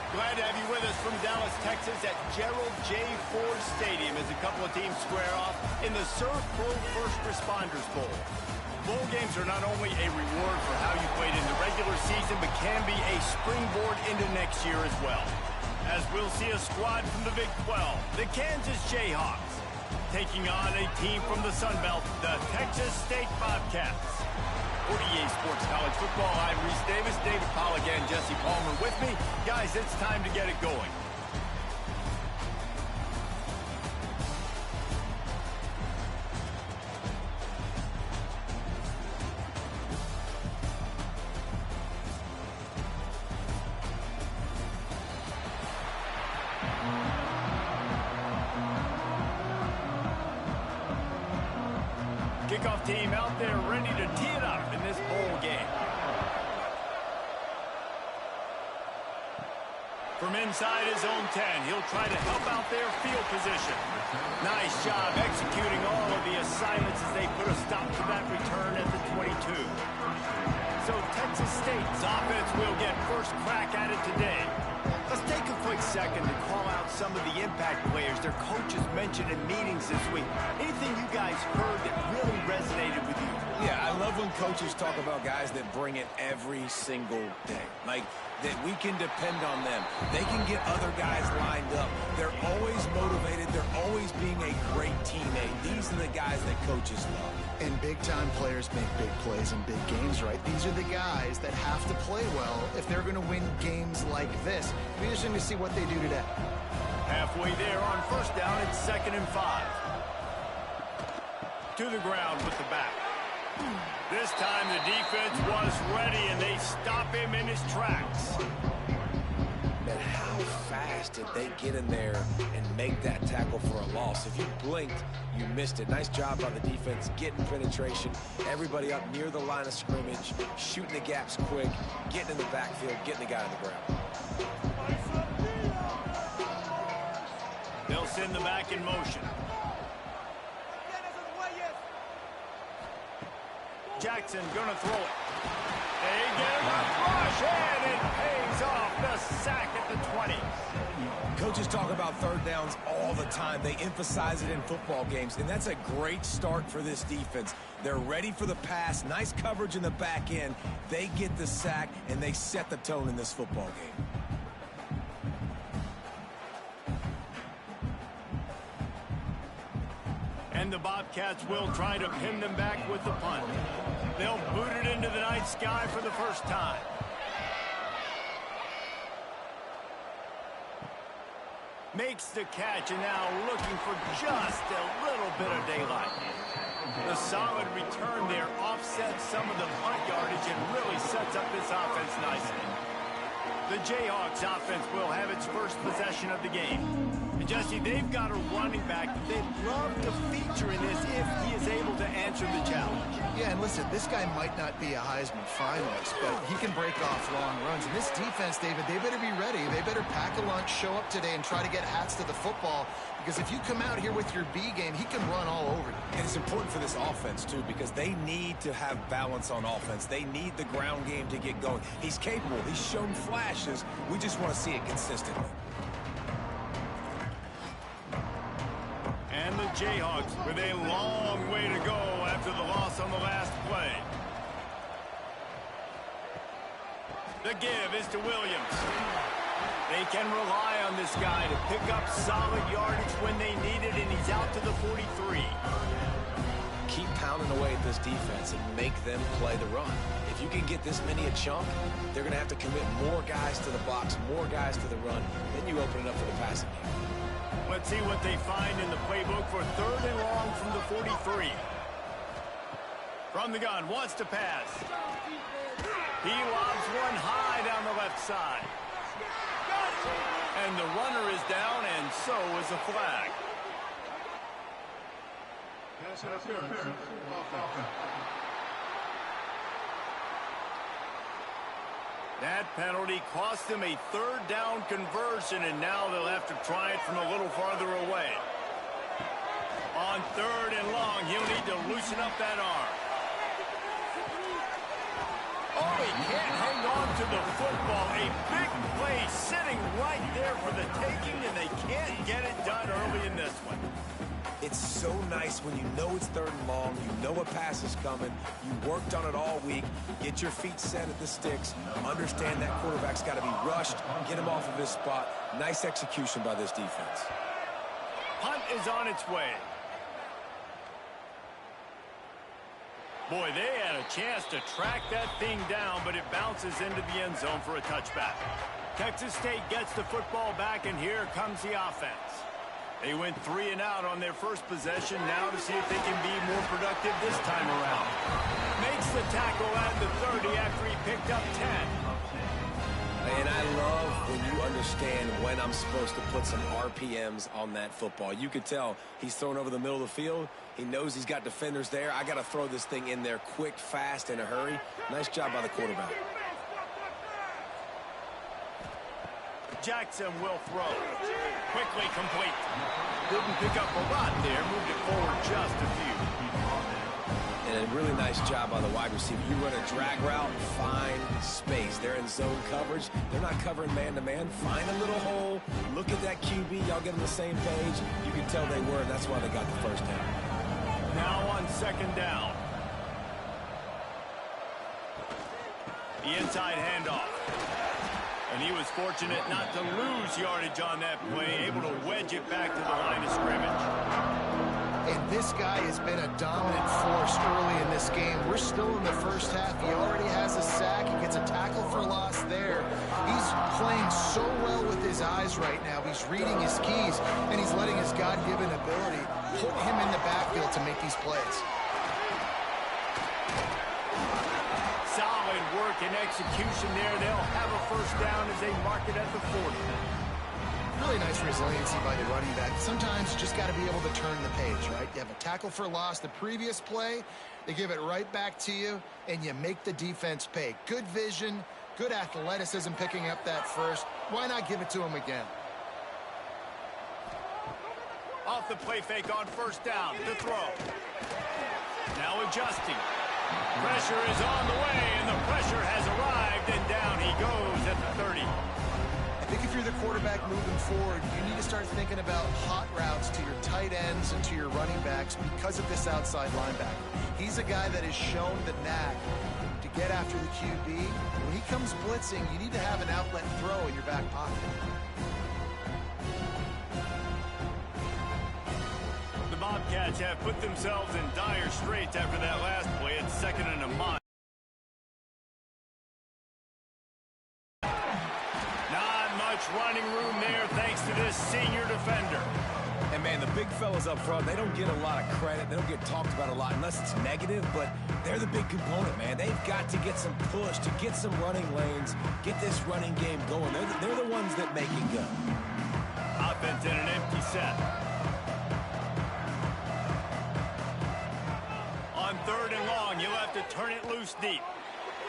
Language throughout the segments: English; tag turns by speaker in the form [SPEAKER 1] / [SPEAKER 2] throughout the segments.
[SPEAKER 1] Glad to have you with us from Dallas, Texas at Gerald J. Ford Stadium as a couple of teams square off in the Servpro F1rst Responder Bowl. Bowl games are not only a reward for how you played in the regular season, but can be a springboard into next year as well. As we'll see a squad from the Big 12, the Kansas Jayhawks, taking on a team from the Sun Belt, the Texas State Bobcats. For EA Sports College Football, I'm Reese Davis, David Pollack, and Jesse Palmer with me. Guys, it's time to get it going. Kickoff team out there ready to tee it up in this bowl game. From inside his own 10, he'll try to help out their field position. Nice job executing all of the assignments as they put a stop to that return at the 22. So Texas State's offense will get first crack at it today. Let's take a quick second to call out some of the impact players their coaches mentioned in meetings this week. Anything you guys heard that really resonated with you?
[SPEAKER 2] Yeah, I love when coaches talk about guys that bring it every single day. Like, that we can depend on them. They can get other guys lined up. They're always motivated. They're always being a great teammate. These are the guys that coaches love.
[SPEAKER 3] And big-time players make big plays in big games, right? These are the guys that have to play well if they're going to win games like this. It'll be interesting to see what they do today.
[SPEAKER 1] Halfway there on first down, it's 2nd and 5. To the ground with the back. This time the defense was ready, and they stop him in his tracks.
[SPEAKER 2] But how fast did they get in there and make that tackle for a loss? If you blinked, you missed it. Nice job by the defense, getting penetration. Everybody up near the line of scrimmage, shooting the gaps quick, getting in the backfield, getting the guy on the ground.
[SPEAKER 1] They'll send the back in motion. Jackson gonna throw it. They get him a rush, and it pays off. The sack at the 20.
[SPEAKER 2] Coaches talk about third downs all the time. They emphasize it in football games, and that's a great start for this defense. They're ready for the pass. Nice coverage in the back end. They get the sack, and they set the tone in this football game.
[SPEAKER 1] And the Bobcats will try to pin them back with the punt. They'll boot it into the night sky for the first time. Makes the catch, and now looking for just a little bit of daylight. The solid return there offsets some of the punt yardage and really sets up this offense nicely. The Jayhawks offense will have its first possession of the game. And Jesse, they've got a running back that they'd love to feature in this if he is able to answer the challenge.
[SPEAKER 3] Yeah, and listen, this guy might not be a Heisman finalist, but he can break off long runs. And this defense, David, they better be ready. They better pack a lunch, show up today, and try to get hats to the football. Because if you come out here with your B game, he can run all over you.
[SPEAKER 2] And it's important for this offense, too, because they need to have balance on offense. They need the ground game to get going. He's capable. He's shown flashes. We just want to see it consistently.
[SPEAKER 1] And the Jayhawks with a long way to go after the loss on the last play. The give is to Williams. They can rely on this guy to pick up solid yardage when they need it, and he's out to the 43.
[SPEAKER 2] Keep pounding away at this defense and make them play the run. If you can get this many a chunk, they're going to have to commit more guys to the box, more guys to the run. Then you open it up for the passing game.
[SPEAKER 1] Let's see what they find in the playbook for 3rd and long from the 43. From the gun, wants to pass. He lobs one high down the left side. And the runner is down, and so is the flag. That penalty cost them a 3rd down conversion, and now they'll have to try it from a little farther away. On 3rd and long, he'll need to loosen up that arm. Oh, he can't hang on to the football. A big play sitting right get it done early in this one.
[SPEAKER 2] It's so nice when you know it's 3rd and long, you know a pass is coming, you worked on it all week, get your feet set at the sticks, understand that quarterback's got to be rushed, get him off of his spot. Nice execution by this defense.
[SPEAKER 1] Punt is on its way. Boy, they had a chance to track that thing down, but it bounces into the end zone for a touchback. Texas State gets the football back, and here comes the offense. They went 3 and out on their first possession, now to see if they can be more productive this time around. Makes the tackle at the 30 after he picked up 10.
[SPEAKER 2] And I love when you understand when I'm supposed to put some RPMs on that football. You could tell he's thrown over the middle of the field. He knows he's got defenders there. I got to throw this thing in there quick, fast, in a hurry. Nice job by the quarterback.
[SPEAKER 1] Jackson will throw. Quickly complete. Didn't pick up a lot there. Moved it forward just a few.
[SPEAKER 2] And a really nice job by the wide receiver. You run a drag route, find space. They're in zone coverage. They're not covering man-to-man. Find a little hole. Look at that QB. Y'all get on the same page. You can tell they were, and that's why they got the first down.
[SPEAKER 1] Now on 2nd down. The inside handoff. And he was fortunate not to lose yardage on that play, able to wedge it back to the line of scrimmage.
[SPEAKER 3] And this guy has been a dominant force early in this game. We're still in the first half. He already has a sack. He gets a tackle for loss there. He's playing so well with his eyes right now. He's reading his keys, and he's letting his God-given ability put him in the backfield to make these plays.
[SPEAKER 1] Solid work and execution there. They'll have a first down as they mark it at the 40.
[SPEAKER 3] Really nice resiliency by the running back. Sometimes you just got to be able to turn the page, right? You have a tackle for loss the previous play. They give it right back to you, and you make the defense pay. Good vision, good athleticism picking up that first. Why not give it to him again?
[SPEAKER 1] Off the play fake on 1st down to throw. Now adjusting. Pressure is on the way, and the pressure has arrived, and down he goes at the 30.
[SPEAKER 3] I think if you're the quarterback moving forward, you need to start thinking about hot routes to your tight ends and to your running backs because of this outside linebacker. He's a guy that has shown the knack to get after the QB. When he comes blitzing, you need to have an outlet throw in your back pocket.
[SPEAKER 1] The Bobcats have put themselves in dire straits after that last play. It's 2nd and a mile. Running room there thanks to this senior defender.
[SPEAKER 2] And man, the big fellas up front, they don't get a lot of credit. They don't get talked about a lot unless it's negative, but they're the big component, man. They've got to get some push, to get some running lanes, get this running game going. They're the ones that make it go.
[SPEAKER 1] Offense in an empty set. On 3rd and long, you'll have to turn it loose deep.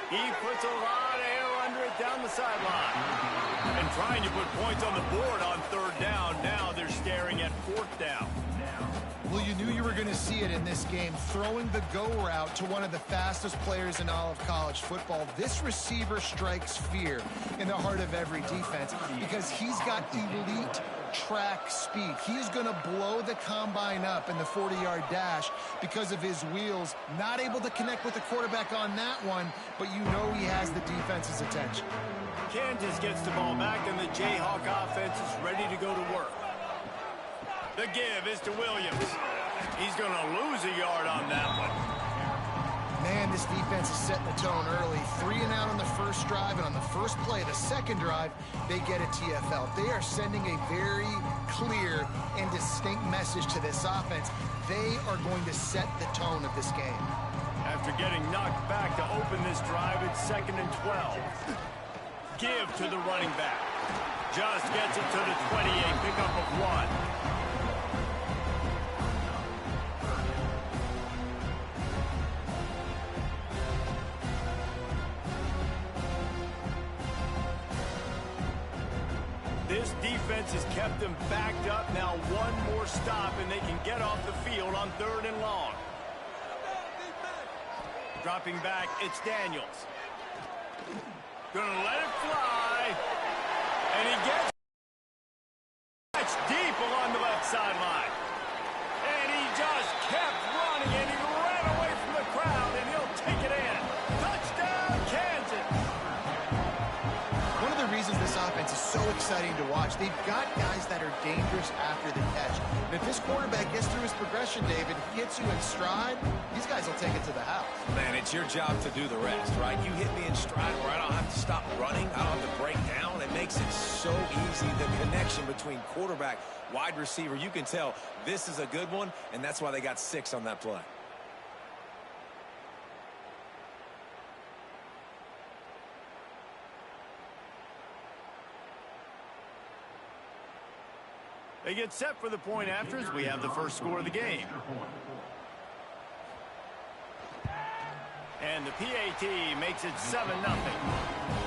[SPEAKER 1] He puts a lot of air under it down the sideline. And trying to put points on the board on 3rd down. Now they're staring at 4th down.
[SPEAKER 3] Well, you knew you were going to see it in this game. Throwing the go route to one of the fastest players in all of college football. This receiver strikes fear in the heart of every defense because he's got elite track speed. He's going to blow the combine up in the 40-yard dash because of his wheels. Not able to connect with the quarterback on that one, but you know he has the defense's attention.
[SPEAKER 1] Kansas gets the ball back, and the Jayhawk offense is ready to go to work. The give is to Williams. He's going to lose a yard on that one.
[SPEAKER 3] Man, this defense is setting the tone early. 3 and out on the first drive, and on the first play, the second drive, they get a TFL. They are sending a very clear and distinct message to this offense. They are going to set the tone of this game.
[SPEAKER 1] After getting knocked back to open this drive, it's 2nd and 12. Give to the running back. Just gets it to the 28, pickup of 1. This defense has kept them backed up. Now one more stop, and they can get off the field on 3rd and long. Dropping back, it's Daniels. Gonna let it fly. And he gets deep along
[SPEAKER 3] this offense is so exciting to watch. They've got guys that are dangerous after the catch. And if this quarterback gets through his progression, David, he hits you in stride, these guys will take it to the house.
[SPEAKER 2] Man, it's your job to do the rest, right? You hit me in stride where I don't have to stop running. I don't have to break down. It makes it so easy. The connection between quarterback, wide receiver, you can tell this is a good one, and that's why they got 6 on that play.
[SPEAKER 1] They get set for the point after as we have the first score of the game. And the PAT makes it 7-0.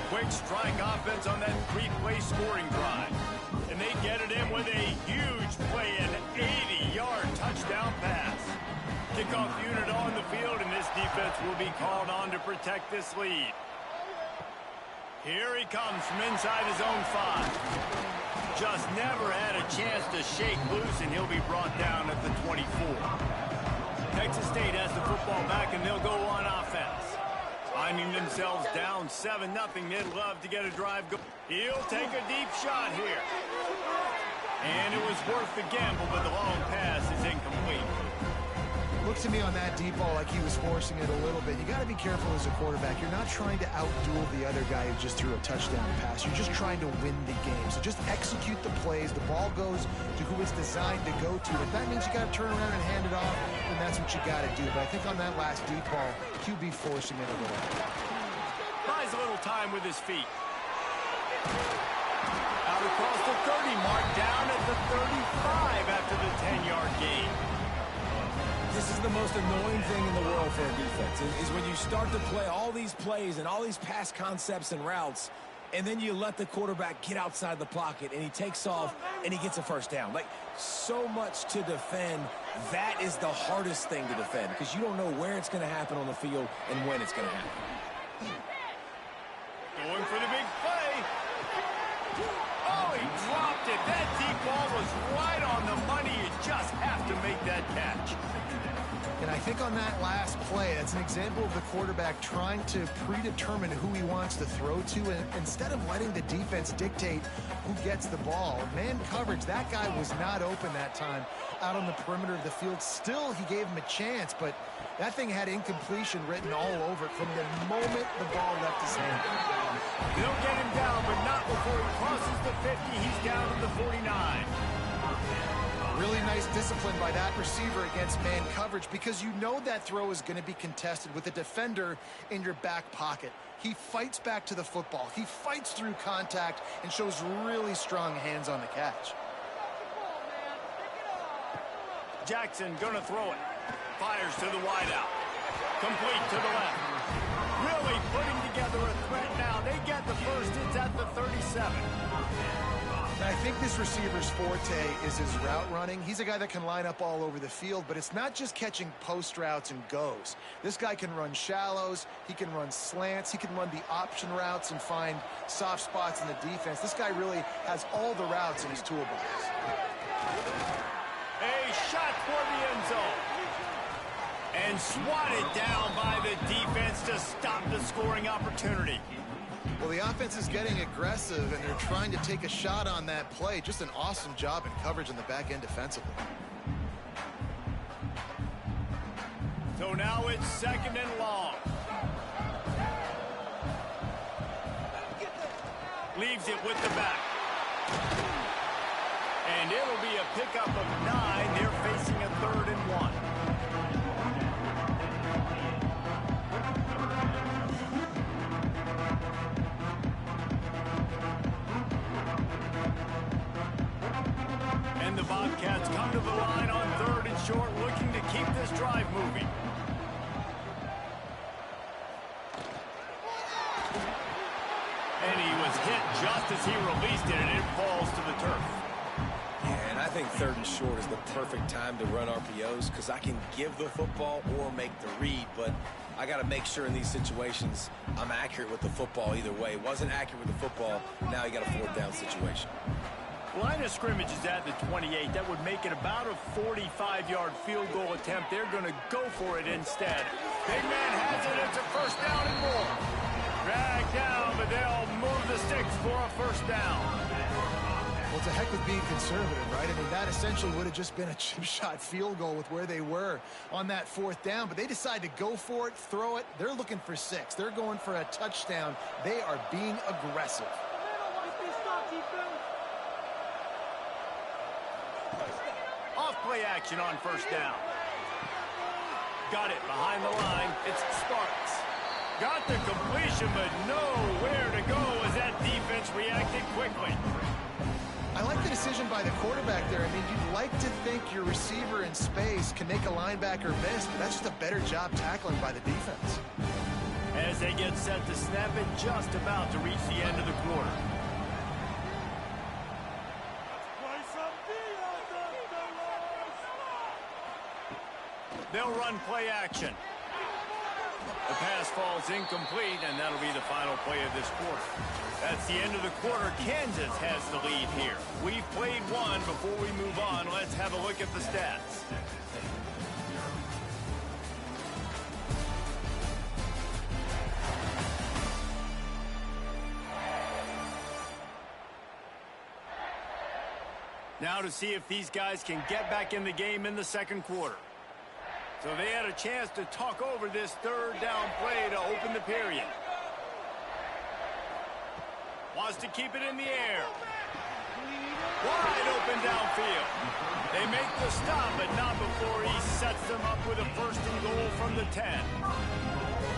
[SPEAKER 1] Quick strike offense on that 3-play scoring drive. And they get it in with a huge play, an 80-yard touchdown pass. Kickoff unit on the field, and this defense will be called on to protect this lead. Here he comes from inside his own 5. Just never had a chance to shake loose, and he'll be brought down at the 24. Texas State has the football back, and they'll go on offense. Finding themselves down 7-0, they'd love to get a drive going. He'll take a deep shot here. And it was worth the gamble, but the long pass is incomplete.
[SPEAKER 3] Looked to me on that deep ball like he was forcing it a little bit. You got to be careful as a quarterback. You're not trying to outduel the other guy who just threw a touchdown pass. You're just trying to win the game. So just execute the plays. The ball goes to who it's designed to go to. If that means you got to turn around and hand it off, then that's what you got to do. But I think on that last deep ball, QB forcing it a little bit.
[SPEAKER 1] Buys a little time with his feet. Out across the 30 mark, down at the 35 after the 10-yard gain.
[SPEAKER 2] This is the most annoying thing in the world for a defense, is when you start to play all these plays and all these pass concepts and routes, and then you let the quarterback get outside the pocket, and he takes off, and he gets a first down. Like, so much to defend. That is the hardest thing to defend, because you don't know where it's going to happen on the field and when it's going to happen.
[SPEAKER 1] Going for the big play. Oh, he dropped it. That deep ball was right on the money. You just have to make that catch.
[SPEAKER 3] And I think on that last play, that's an example of the quarterback trying to predetermine who he wants to throw to, and instead of letting the defense dictate who gets the ball. Man coverage, that guy was not open that time out on the perimeter of the field. Still, he gave him a chance, but that thing had incompletion written all over it from the moment the ball left his hand.
[SPEAKER 1] They'll get him down, but not before he crosses the 50. He's down to the 49.
[SPEAKER 3] Really nice discipline by that receiver against man coverage, because you know that throw is going to be contested with a defender in your back pocket. He fights back to the football. He fights through contact and shows really strong hands on the catch.
[SPEAKER 1] Jackson gonna throw it. Fires to the wideout. Complete to the left. Really putting together a threat now. They get the first. It's at the 37.
[SPEAKER 3] I think this receiver's forte is his route running. He's a guy that can line up all over the field, but it's not just catching post routes and goes. This guy can run shallows, he can run slants, he can run the option routes and find soft spots in the defense. This guy really has all the routes in his toolbox.
[SPEAKER 1] A shot toward the end zone. And swatted down by the defense to stop the scoring opportunity.
[SPEAKER 3] Well, the offense is getting aggressive, and they're trying to take a shot on that play. Just an awesome job in coverage in the back end defensively.
[SPEAKER 1] So now it's 2nd and long. Leaves it with the back. And it'll be a pickup of 9. They're facing a 3rd and 1. And the Wildcats come to the line on 3rd and short, looking to keep this drive moving. And he was hit just as he released it, and it falls to the turf.
[SPEAKER 2] Yeah, and I think 3rd and short is the perfect time to run RPOs, because I can give the football or make the read, but I got to make sure in these situations I'm accurate with the football either way. Wasn't accurate with the football, now you got a 4th down situation.
[SPEAKER 1] Line of scrimmage is at the 28. That would make it about a 45-yard field goal attempt. They're going to go for it instead. Big man has it. It's a 1st down and more. Drag down, but they'll move the sticks for a first down.
[SPEAKER 3] Well, it's a heck of being conservative, right? I mean, that essentially would have just been a chip shot field goal with where they were on that fourth down, but they decide to go for it, throw it. They're looking for 6. They're going for a touchdown. They are being aggressive.
[SPEAKER 1] Off play action on first down. Got it behind the line. It's Sparks. Got the completion, but nowhere to go as that defense reacted quickly.
[SPEAKER 3] I like the decision by the quarterback there. I mean, you'd like to think your receiver in space can make a linebacker miss, but that's just a better job tackling by the defense.
[SPEAKER 1] As they get set to snap it, just about to reach the end of the quarter. They'll run play action. The pass falls incomplete, and that'll be the final play of this quarter. That's the end of the quarter. Kansas has the lead here. We've played one. Before we move on, let's have a look at the stats. Now to see if these guys can get back in the game in the second quarter. So they had a chance to talk over this third down play to open the period. Wants to keep it in the air. Wide open downfield. They make the stop, but not before he sets them up with a 1st and goal from the 10.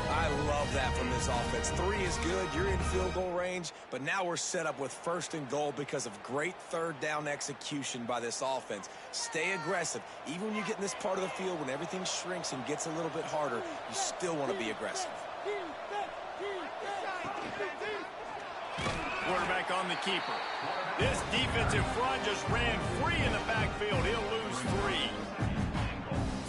[SPEAKER 2] I love that from this offense. 3 is good. You're in field goal range, but now we're set up with 1st and goal because of great third down execution by this offense. Stay aggressive. Even when you get in this part of the field, when everything shrinks and gets a little bit harder, you still want to be aggressive.
[SPEAKER 1] Quarterback on the keeper. This defensive front just ran free in the backfield. He'll lose 3.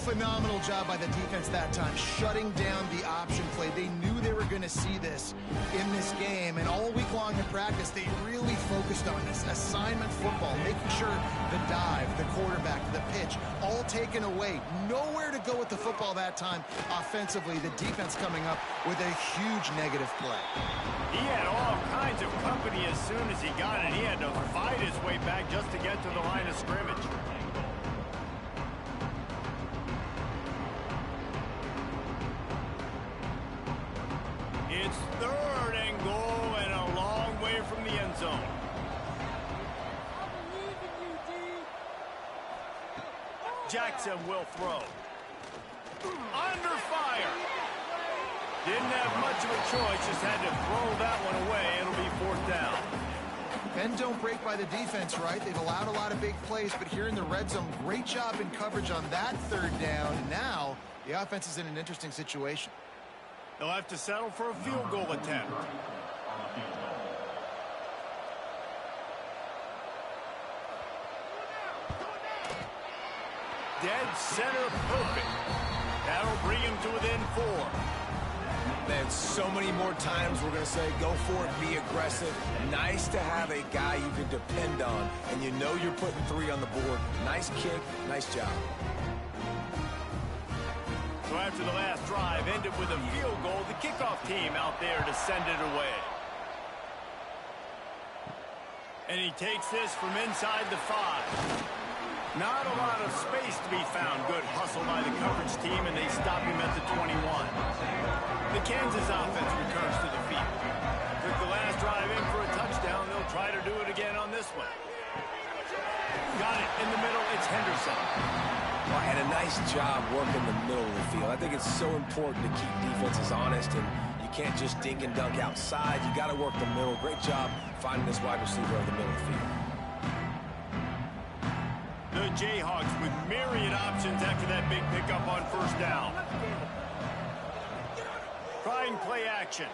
[SPEAKER 3] Phenomenal job by the defense that time, shutting down the option play. They knew they were going to see this in this game, and all week long in practice, they really focused on this assignment football, making sure the dive, the quarterback, the pitch, all taken away. Nowhere to go with the football that time offensively. The defense coming up with a huge negative play.
[SPEAKER 1] He had all kinds of company as soon as he got it. He had to fight his way back just to get to the line of scrimmage. It's 3rd and goal and a long way from the end zone. Jackson will throw. Under fire. Didn't have much of a choice, just had to throw that one away. It'll be 4th down.
[SPEAKER 3] Bend don't break by the defense, right? They've allowed a lot of big plays, but here in the red zone, great job in coverage on that 3rd down. And now the offense is in an interesting situation.
[SPEAKER 1] They'll have to settle for a field goal attempt. Dead center perfect. That'll bring him to within 4.
[SPEAKER 2] Man, so many more times we're going to say go for it, be aggressive. Nice to have a guy you can depend on, and you know you're putting 3 on the board. Nice kick, nice job.
[SPEAKER 1] So after the last drive ended with a field goal, the kickoff team out there to send it away. And he takes this from inside the 5. Not a lot of space to be found. Good hustle by the coverage team, and they stop him at the 21. The Kansas offense returns to the field. Took the last drive in for a touchdown. They'll try to do it again on this one. Got it in the middle. It's Henderson.
[SPEAKER 2] Well, and a nice job working the middle of the field. I think it's so important to keep defenses honest, and you can't just dink and dunk outside. You got to work the middle. Great job finding this wide receiver in the middle of the field.
[SPEAKER 1] The Jayhawks with myriad options after that big pickup on 1st down. Trying play action.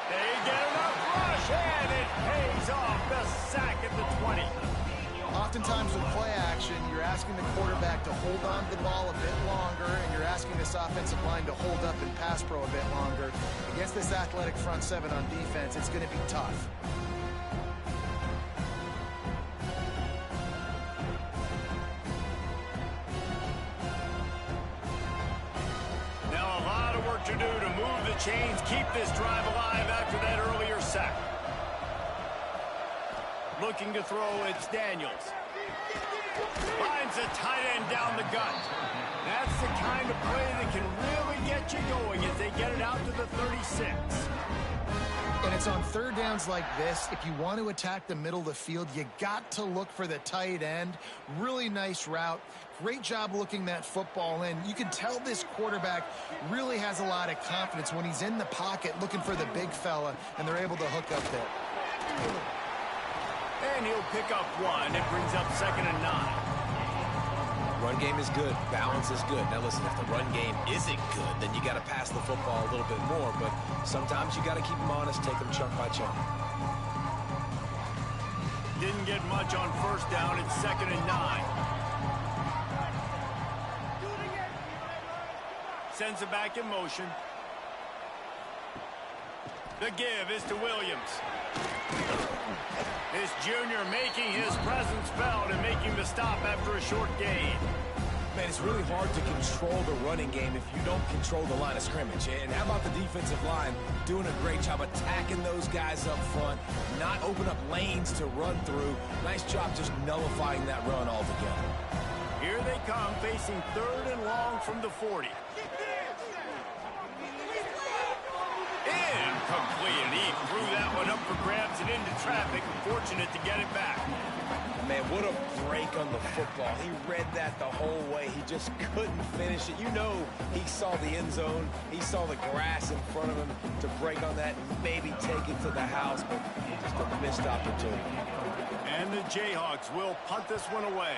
[SPEAKER 1] They get enough rush, and it pays off. The sack at the 20.
[SPEAKER 3] Oftentimes with play action, you're asking the quarterback to hold on to the ball a bit longer, and you're asking this offensive line to hold up in pass pro a bit longer. Against this athletic front 7 on defense, it's going to be tough.
[SPEAKER 1] Now a lot of work to do to move the chains, keep this drive alive after that earlier sack. Looking to throw, it's Daniels. Finds a tight end down the gut. That's the kind of play that can really get you going as they get it out to the 36.
[SPEAKER 3] And it's on third downs like this. If you want to attack the middle of the field, you got to look for the tight end. Really nice route. Great job looking that football in. You can tell this quarterback really has a lot of confidence when he's in the pocket looking for the big fella, and they're able to hook up there.
[SPEAKER 1] And he'll pick up one. It brings up 2nd and 9.
[SPEAKER 2] Run game is good. Balance is good. Now listen, if the run game isn't good, then you got to pass the football a little bit more. But sometimes you got to keep them honest, take them chunk by chunk.
[SPEAKER 1] Didn't get much on first down. It's 2nd and 9. Sends it back in motion. The give is to Williams. This junior making his presence felt and making the stop after a short gain.
[SPEAKER 2] Man, it's really hard to control the running game if you don't control the line of scrimmage. And how about the defensive line doing a great job attacking those guys up front, not open up lanes to run through. Nice job just nullifying that run altogether.
[SPEAKER 1] Here they come, facing 3rd and long from the 40. Incomplete. He threw that one up for grabs and into traffic. Fortunate to get it back.
[SPEAKER 2] Man, what a break on the football. He read that the whole way. He just couldn't finish it. You know he saw the end zone. He saw the grass in front of him to break on that and maybe take it to the house, but just a missed opportunity.
[SPEAKER 1] And the Jayhawks will punt this one away.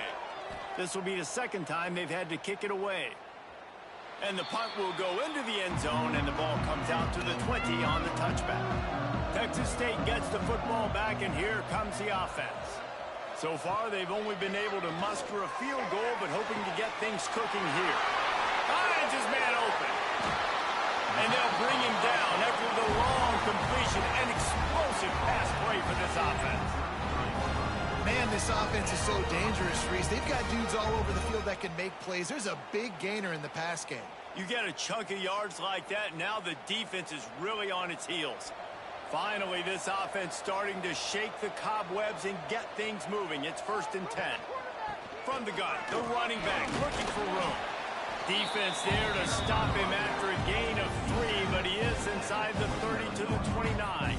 [SPEAKER 1] This will be the 2nd time they've had to kick it away. And the punt will go into the end zone, and the ball comes out to the 20 on the touchback. Texas State gets the football back, and here comes the offense. So far, they've only been able to muster a field goal, but hoping to get things cooking here. Finds his man open. And they'll bring him down after the long completion. An explosive pass play for this offense.
[SPEAKER 3] Man, this offense is so dangerous, Reese. They've got dudes all over the field that can make plays. There's a big gainer in the pass game.
[SPEAKER 1] You get a chunk of yards like that, now the defense is really on its heels. Finally, this offense starting to shake the cobwebs and get things moving. It's 1st and 10. From the gun, the running back looking for room. Defense there to stop him after a gain of 3, but he is inside the 30 to the 29.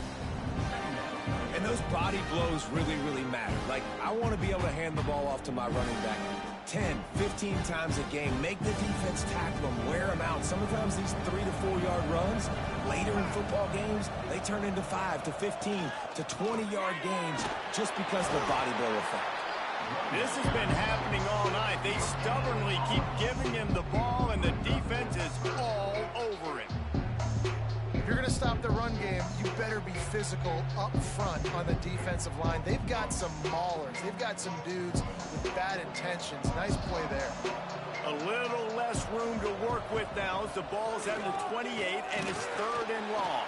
[SPEAKER 2] And those body blows really, really matter. Like, I want to be able to hand the ball off to my running back 10, 15 times a game. Make the defense tackle them, wear them out. Sometimes these 3 to 4 yard runs, later in football games, they turn into 5 to 15 to 20 yard gains just because of the body blow effect.
[SPEAKER 1] This has been happening all night. They stubbornly keep giving him the ball, and the defense is all over it.
[SPEAKER 3] If you're going to stop the run game, you better be physical up front on the defensive line. They've got some maulers. They've got some dudes with bad intentions. Nice play there.
[SPEAKER 1] A little less room to work with now as the ball's at the 28 and it's 3rd and long.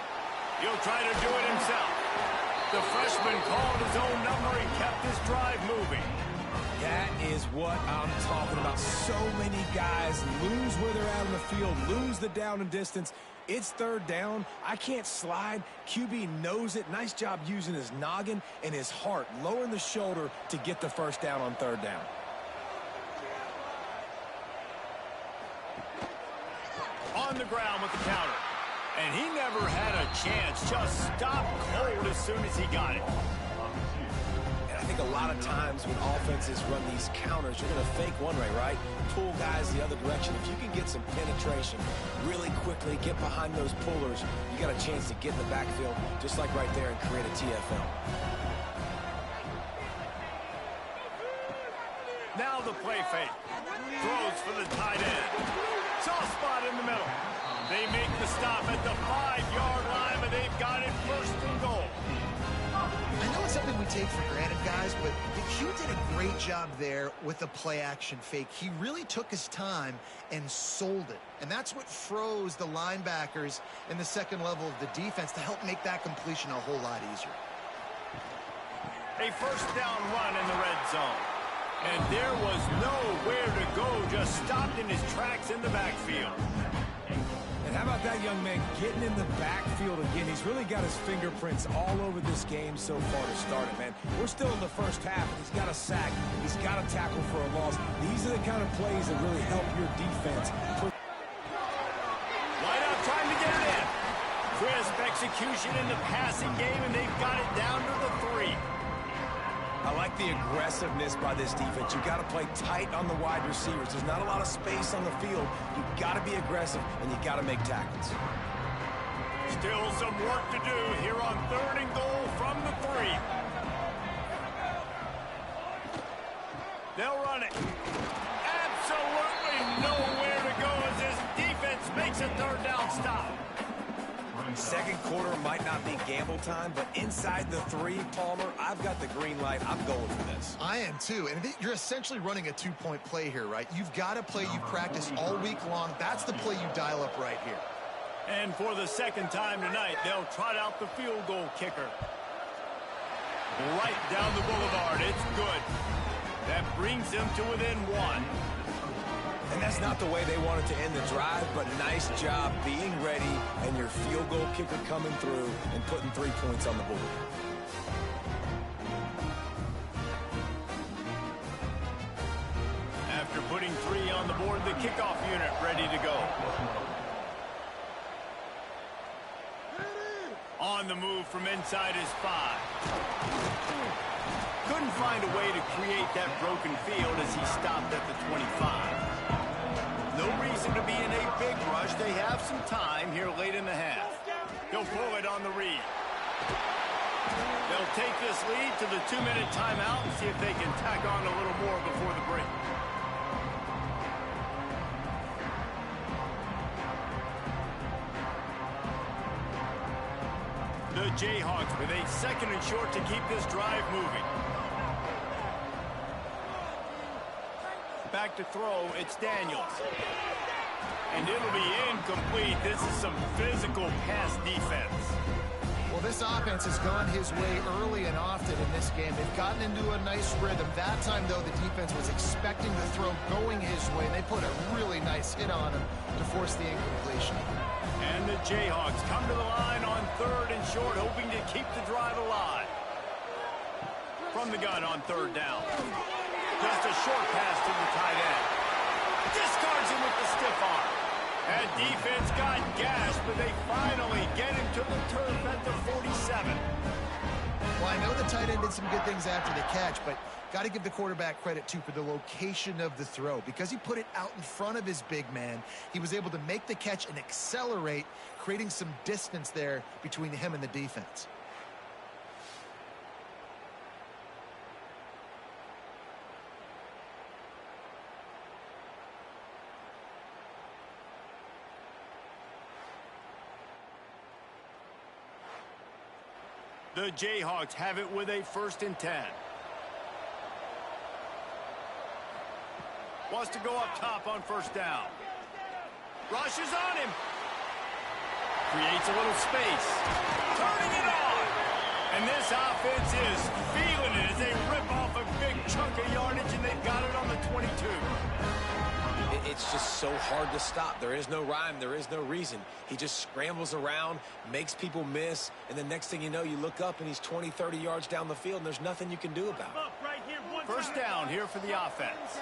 [SPEAKER 1] He'll try to do it himself. The freshman called his own number and kept this drive moving.
[SPEAKER 2] That is what I'm talking about. So many guys lose where they're at on the field, lose the down and distance. It's 3rd down. I can't slide. QB knows it. Nice job using his noggin and his heart, lowering the shoulder to get the 1st down on 3rd down.
[SPEAKER 1] On the ground with the counter. And he never had a chance. Just stopped cold as soon as he got it.
[SPEAKER 2] And I think a lot of times when offenses run these counters, you're going to fake one way, right? Pull guys the other direction. If you can get some penetration really quickly, get behind those pullers, you got a chance to get in the backfield, just like right there, and create a TFL.
[SPEAKER 1] Now the play fake. Throws for the tight end. Soft spot in the middle. They make the stop at the 5-yard line, but they've got it 1st and goal.
[SPEAKER 3] I know it's something we take for granted, guys, but Q did a great job there with the play-action fake. He really took his time and sold it. And that's what froze the linebackers in the 2nd level of the defense to help make that completion a whole lot easier.
[SPEAKER 1] A 1st down run in the red zone. And there was nowhere to go, just stopped in his tracks in the backfield.
[SPEAKER 4] And how about that young man getting in the backfield again? He's really got his fingerprints all over this game so far to start it, man. We're still in the first half, and he's got a sack. He's got a tackle for a loss. These are the kind of plays that really help your defense.
[SPEAKER 1] Wide out trying to get it in. Crisp execution in the passing game, and they've got it down to the 3.
[SPEAKER 4] I like the aggressiveness by this defense. You've got to play tight on the wide receivers. There's not a lot of space on the field. You've got to be aggressive, and you've got to make tackles.
[SPEAKER 1] Still some work to do here on 3rd and goal from the 3. They'll run it. Absolutely nowhere to go as this defense makes a 3rd down stop.
[SPEAKER 4] Second quarter might not be gamble time, but inside the 3, Palmer, I've got the green light. I'm going for this.
[SPEAKER 3] I am too, and you're essentially running a 2-point play here, right? You've got a play you've practiced all week long. That's the play you dial up right here.
[SPEAKER 1] And for the second time tonight, they'll trot out the field goal kicker. Right down the boulevard, it's good. That brings them to within 1.
[SPEAKER 4] And that's not the way they wanted to end the drive, but nice job being ready and your field goal kicker coming through and putting 3 points on the board.
[SPEAKER 1] After putting 3 on the board, the kickoff unit ready to go. On the move from inside his 5. Couldn't find a way to create that broken field as he stopped at the 25. No reason to be in a big rush. They have some time here late in the half. He'll pull it on the read. They'll take this lead to the 2-minute timeout and see if they can tack on a little more before the break. The Jayhawks with a 2nd and short to keep this drive moving. Back to throw, it's Daniels. And it'll be incomplete. This is some physical pass defense.
[SPEAKER 3] Well, this offense has gone his way early and often in this game. They've gotten into a nice rhythm. That time, though, the defense was expecting the throw going his way. They put a really nice hit on him to force the incompletion.
[SPEAKER 1] And the Jayhawks come to the line on 3rd and short, hoping to keep the drive alive. From the gun on 3rd down. Just a short pass to the tight end. Discards him with the stiff arm. That defense got gashed, but they finally get him to the turf at the 47.
[SPEAKER 3] Well, I know the tight end did some good things after the catch, but got to give the quarterback credit, too, for the location of the throw. Because he put it out in front of his big man, he was able to make the catch and accelerate, creating some distance there between him and the defense.
[SPEAKER 1] The Jayhawks have it with a 1st and 10. Wants to go up top on 1st down. Rushes on him. Creates a little space. Turning it on. And this offense is feeling it as they rip off a big chunk of yardage, and they've got it on the 22.
[SPEAKER 2] It's just so hard to stop. There is no rhyme. There is no reason. He just scrambles around, makes people miss, and the next thing you know, you look up and he's 20, 30 yards down the field, and there's nothing you can do about it.
[SPEAKER 1] 1st down here for the offense.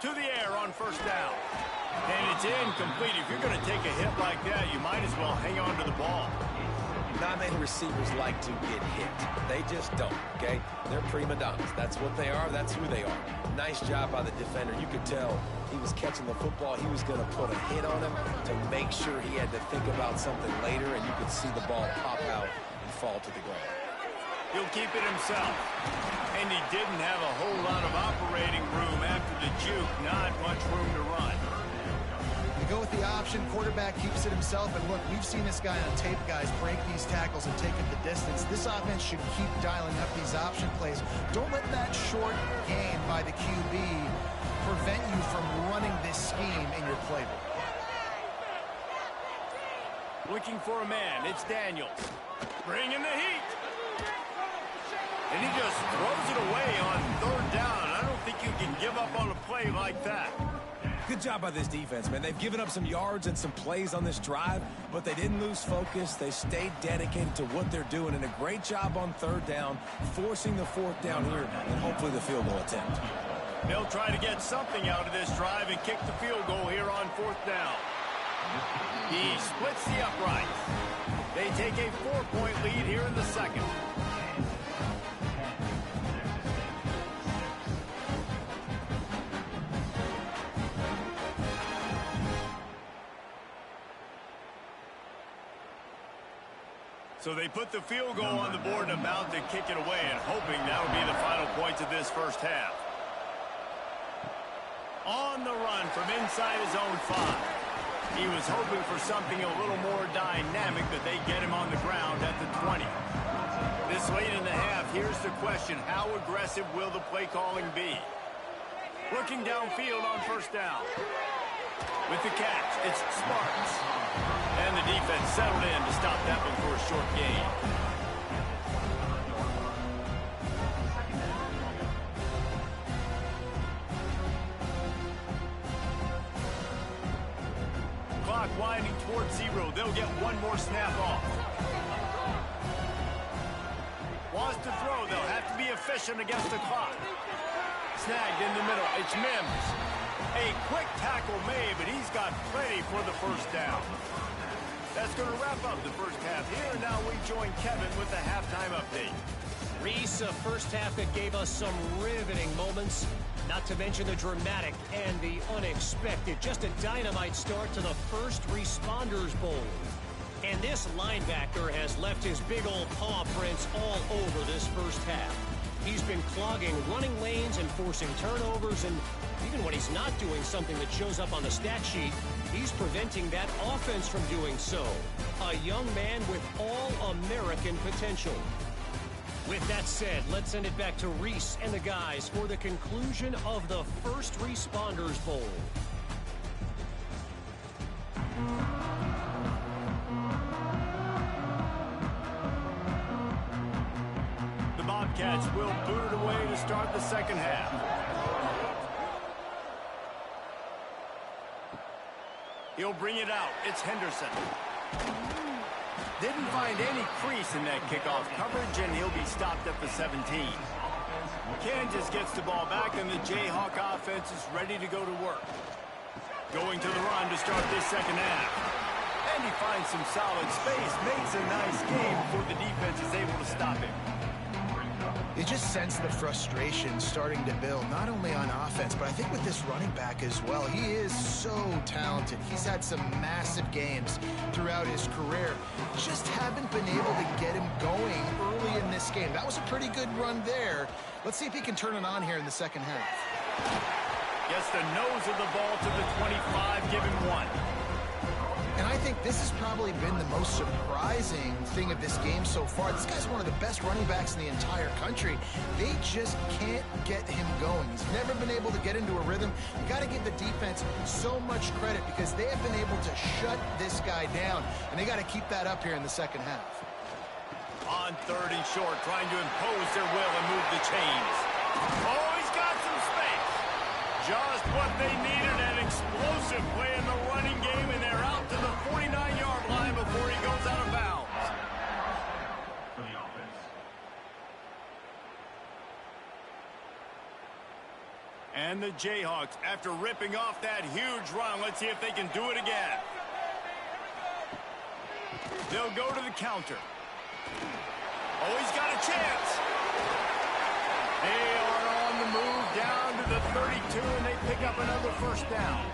[SPEAKER 1] To the air on 1st down. And it's incomplete. If you're going to take a hit like that, you might as well hang on to the ball.
[SPEAKER 2] Not many receivers like to get hit. They just don't, okay? They're prima donnas. That's what they are. That's who they are. Nice job by the defender. You could tell he was catching the football. He was going to put a hit on him to make sure he had to think about something later, and you could see the ball pop out and fall to the ground.
[SPEAKER 1] He'll keep it himself. And he didn't have a whole lot of operating room after the juke. Not much room to run.
[SPEAKER 3] Go with the option. Quarterback keeps it himself. And look, we've seen this guy on tape, guys, break these tackles and take it the distance. This offense should keep dialing up these option plays. Don't let that short gain by the QB prevent you from running this scheme in your playbook.
[SPEAKER 1] Looking for a man. It's Daniels. Bringing the heat. And he just throws it away on 3rd down. I don't think you can give up on a play like that.
[SPEAKER 4] Good job by this defense, man. They've given up some yards and some plays on this drive, but they didn't lose focus. They stayed dedicated to what they're doing, and a great job on third down, forcing the fourth down here, and hopefully the field goal attempt.
[SPEAKER 1] They'll try to get something out of this drive and kick the field goal here on fourth down. He splits the uprights. They take a 4-point lead here in the second. So they put the field goal on the board and about to kick it away, and hoping that will be the final points of this first half. On the run from inside his own 5. He was hoping for something a little more dynamic, but they get him on the ground at the 20. This late in the half, here's the question: how aggressive will the play calling be? Looking downfield on first down. With the catch, it's Sparks. And the defense settled in to stop that one for a short gain. Clock winding towards 0. They'll get one more snap off. Wants to throw. They'll have to be efficient against the clock. Snagged in the middle. It's Mims. A quick tackle made, but he's got plenty for the first down. That's going to wrap up the first half here. Now we join Kevin with the halftime update.
[SPEAKER 5] Reese, a first half that gave us some riveting moments, not to mention the dramatic and the unexpected. Just a dynamite start to the First Responders Bowl. And this linebacker has left his big old paw prints all over this first half. He's been clogging running lanes and forcing turnovers, and even when he's not doing something that shows up on the stat sheet, he's preventing that offense from doing so. A young man with all-American potential. With that said, let's send it back to Reese and the guys for the conclusion of the First Responders Bowl.
[SPEAKER 1] The Bobcats will boot it away to start the second half. He'll bring it out. It's Henderson. Didn't find any crease in that kickoff coverage, and he'll be stopped at the 17. Kansas gets the ball back, and the Jayhawk offense is ready to go to work. Going to the run to start this second half. And he finds some solid space, makes a nice game before the defense is able to stop him.
[SPEAKER 3] You just sense the frustration starting to build, not only on offense, but I think with this running back as well. He is so talented. He's had some massive games throughout his career. Just haven't been able to get him going early in this game. That was a pretty good run there. Let's see if he can turn it on here in the second half.
[SPEAKER 1] Gets the nose of the ball to the 25, give him 1.
[SPEAKER 3] And I think this has probably been the most surprising thing of this game so far. This guy's one of the best running backs in the entire country. They just can't get him going. He's never been able to get into a rhythm. You got to give the defense so much credit because they have been able to shut this guy down, and they got to keep that up here in the second half.
[SPEAKER 1] On third and short, trying to impose their will and move the chains. Oh, he's got some space. Just what they needed, an explosive play in the running game, and they're out to the 49-yard line before he goes out of bounds. And the Jayhawks, after ripping off that huge run, let's see if they can do it again. They'll go to the counter. Oh, he's got a chance. They are on the move down to the 32, and they pick up another first down.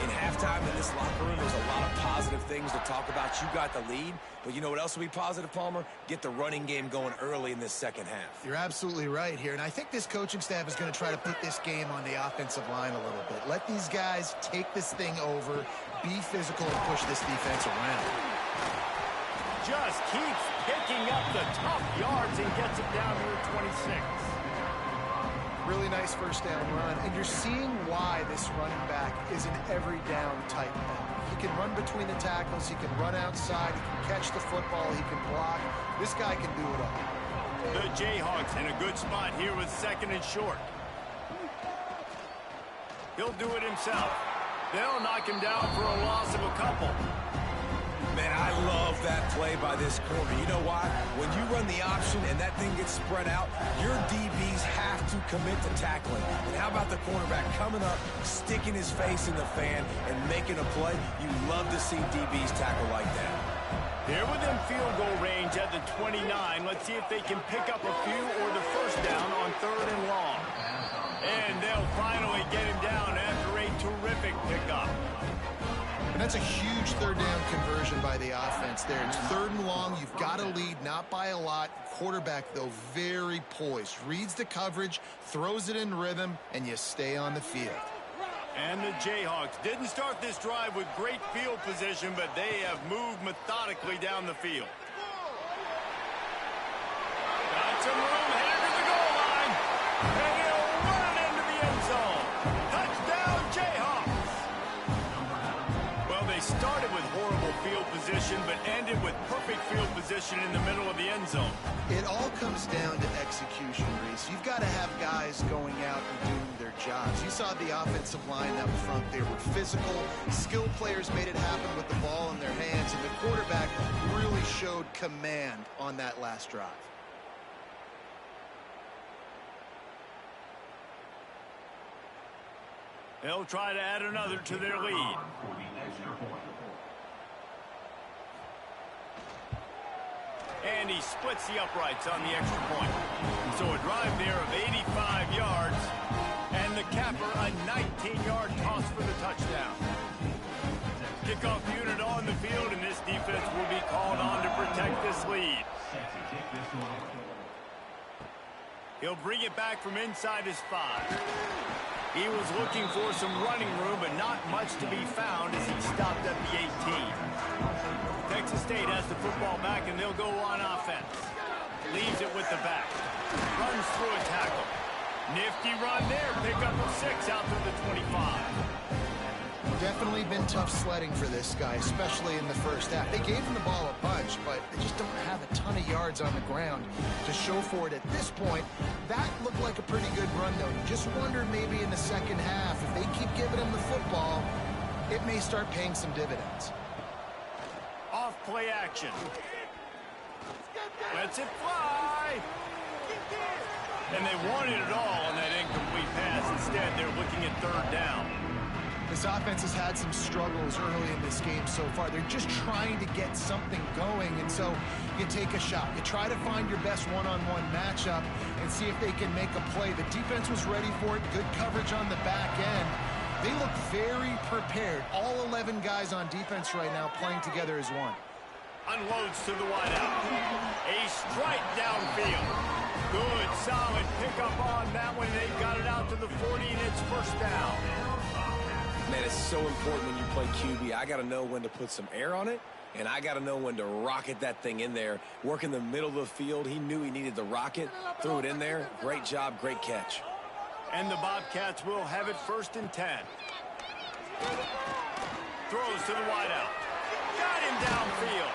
[SPEAKER 2] In halftime in this locker room, there's a lot of positive things to talk about. You got the lead, but you know what else will be positive, Palmer? Get the running game going early in this second half.
[SPEAKER 3] You're absolutely right here, and I think this coaching staff is going to try to put this game on the offensive line a little bit. Let these guys take this thing over, be physical, and push this defense around.
[SPEAKER 1] Just keeps picking up the tough yards and gets it down here at 26.
[SPEAKER 3] Really nice first down run, and you're seeing why this running back is an every down type back. He can run between the tackles, he can run outside, he can catch the football, he can block. This guy can do it all.
[SPEAKER 1] The Jayhawks in a good spot here with second and short. He'll do it himself. They'll knock him down for a loss of a couple.
[SPEAKER 4] Man, I love that play by this corner. You know why? When you run the option and that thing gets spread out, your DBs have to commit to tackling. And how about the cornerback coming up, sticking his face in the fan, and making a play? You love to see DBs tackle like that.
[SPEAKER 1] They're within field goal range at the 29. Let's see if they can pick up a few or the first down on 3rd and long. And they'll finally get him down after a terrific pickup.
[SPEAKER 3] And that's a huge 3rd down conversion by the offense there. It's 3rd and long. You've got a lead, not by a lot. Quarterback, though, very poised. Reads the coverage, throws it in rhythm, and you stay on the field.
[SPEAKER 1] And the Jayhawks didn't start this drive with great field position, but they have moved methodically down the field. Got some room headed to the goal line. And he'll run it into the end zone. Touchdown, Jayhawks. Well, they started with horrible field position, but ended with perfect field position in the middle of the end zone.
[SPEAKER 3] It all comes down to execution, Reese. You've got to have guys going out and doing their jobs. You saw the offensive line up front. They were physical. Skilled players made it happen with the ball in their hands, and the quarterback really showed command on that last drive.
[SPEAKER 1] They'll try to add another to their lead. And he splits the uprights on the extra point. So a drive there of 85 yards. And the capper, a 19-yard toss for the touchdown. Kickoff unit on the field, and this defense will be called on to protect this lead. He'll bring it back from inside his 5. He was looking for some running room, but not much to be found as he stopped at the 18. Texas State has the football back, and they'll go on offense. Leaves it with the back. Runs through a tackle. Nifty run there. Pick up a 6 out through the 25.
[SPEAKER 3] Definitely been tough sledding for this guy, especially in the first half. They gave him the ball a bunch, but they just don't have a ton of yards on the ground to show for it at this point. That looked like a pretty good run, though. You just wondered maybe in the second half, if they keep giving him the football, it may start paying some dividends.
[SPEAKER 1] Off play action. Lets it fly. And they wanted it all on that incomplete pass. Instead, they're looking at 3rd down.
[SPEAKER 3] This offense has had some struggles early in this game so far. They're just trying to get something going, and so you take a shot. You try to find your best one-on-one matchup and see if they can make a play. The defense was ready for it. Good coverage on the back end. They look very prepared. All 11 guys on defense right now playing together as one.
[SPEAKER 1] Unloads to the wideout. A strike downfield. Good, solid pickup on that one. They got it out to the 40, and it's 1st down.
[SPEAKER 2] Man, it's so important when you play QB. I got to know when to put some air on it, and I got to know when to rocket that thing in there. Work in the middle of the field. He knew he needed the rocket. Threw it in there. Great job, great catch.
[SPEAKER 1] And the Bobcats will have it 1st and 10. Throws to the wideout. Got him downfield.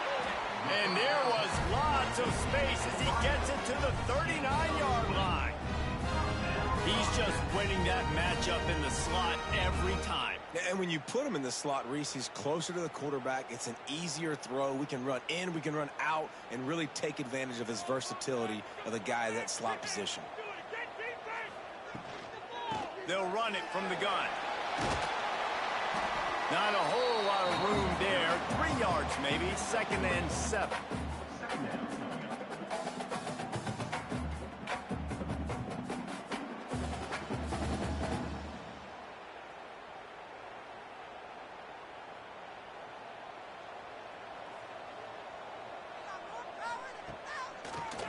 [SPEAKER 1] And there was lots of space as he gets it to the 39-yard line. He's just winning that matchup in the slot every time.
[SPEAKER 2] And when you put him in the slot, Reese, he's closer to the quarterback. It's an easier throw. We can run in, we can run out, and really take advantage of his versatility of the guy in that slot position.
[SPEAKER 1] They'll run it from the gun. Not a whole lot of room there. 3 yards maybe. 2nd and 7.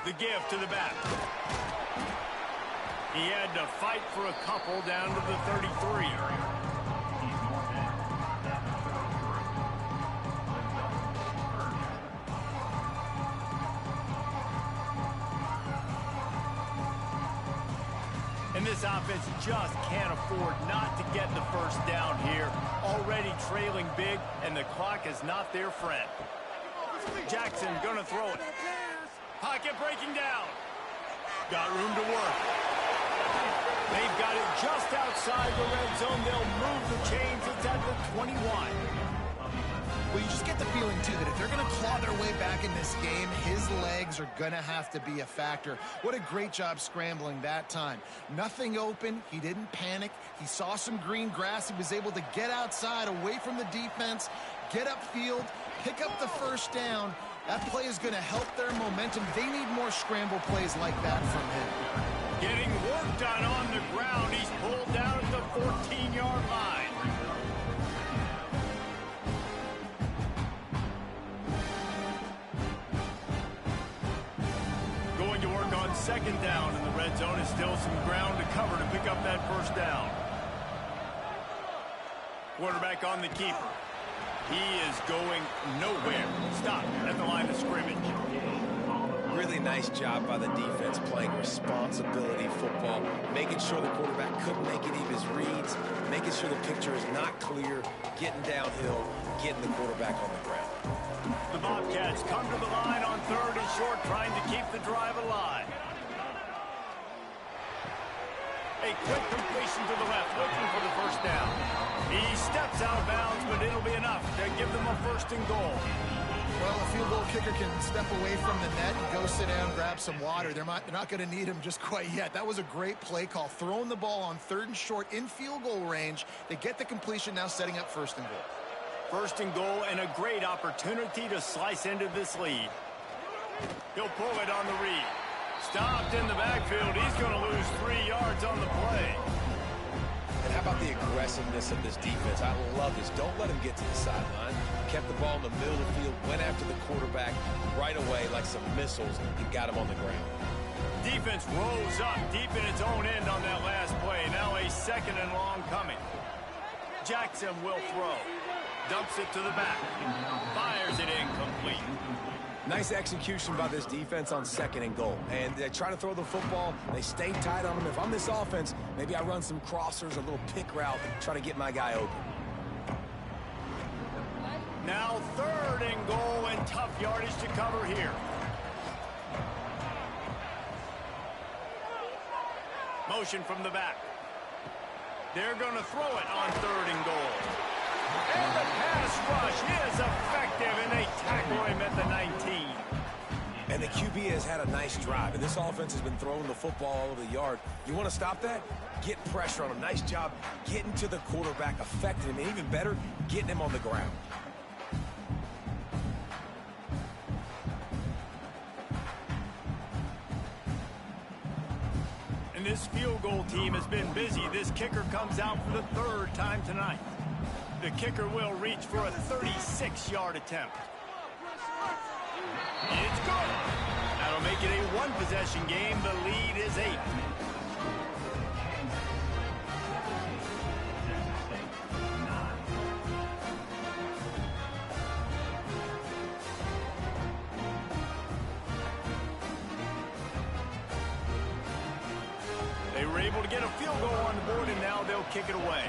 [SPEAKER 1] The give to the back. He had to fight for a couple down to the 33. And this offense just can't afford not to get the 1st down here. Already trailing big, and the clock is not their friend. Jackson gonna throw it. Pocket breaking down. Got room to work. They've got it just outside the red zone. They'll move the chains. It's at the 21.
[SPEAKER 3] Well, you just get the feeling, too, that if they're going to claw their way back in this game, his legs are going to have to be a factor. What a great job scrambling that time. Nothing open. He didn't panic. He saw some green grass. He was able to get outside, away from the defense, get upfield, pick up the first down. That play is going to help their momentum. They need more scramble plays like that from him.
[SPEAKER 1] Getting work done on the ground. He's pulled down at the 14-yard line. Going to work on second down in the red zone. Is still some ground to cover to pick up that first down. Quarterback on the keeper. He is going nowhere. Stop at the line of scrimmage.
[SPEAKER 2] Really nice job by the defense playing responsibility football, making sure the quarterback couldn't make any of his reads, making sure the picture is not clear, getting downhill, getting the quarterback on the ground.
[SPEAKER 1] The Bobcats come to the line on third and short, trying to keep the drive alive. A quick completion to the left, looking for the first down. He steps out of bounds, but it'll be enough to give them a first and goal.
[SPEAKER 3] Well, a field goal kicker can step away from the net and go sit down, grab some water. They're not going to need him just quite yet. That was a great play call. Throwing the ball on third and short in field goal range. They get the completion, now setting up first and goal.
[SPEAKER 1] First and goal, and a great opportunity to slice into this lead. He'll pull it on the read. Stopped in the backfield. He's going to lose 3 yards on the play.
[SPEAKER 2] And how about the aggressiveness of this defense? I love this. Don't let him get to the sideline. Kept the ball in the middle of the field, went after the quarterback right away like some missiles and got him on the ground.
[SPEAKER 1] Defense rose up deep in its own end on that last play. Now a second and long coming. Jackson will throw. Dumps it to the back. Fires it incomplete.
[SPEAKER 4] Nice execution by this defense on second and goal. And they try to throw the football. They stay tight on them. If I'm this offense, maybe I run some crossers, a little pick route, try to get my guy open.
[SPEAKER 1] Now third and goal, and tough yardage to cover here. Motion from the back. They're going to throw it on third and goal. And the pass rush is effective, and they tackle him at the 19.
[SPEAKER 4] And the QB has had a nice drive, and this offense has been throwing the football all over the yard. You want to stop that? Get pressure on him. Nice job getting to the quarterback, affecting him, and even better, getting him on the ground.
[SPEAKER 1] And this field goal team has been busy. This kicker comes out for the third time tonight. The kicker will reach for a 36-yard attempt. It's good. That'll make it a one-possession game. The lead is 8. They were able to get a field goal on the board, and now they'll kick it away.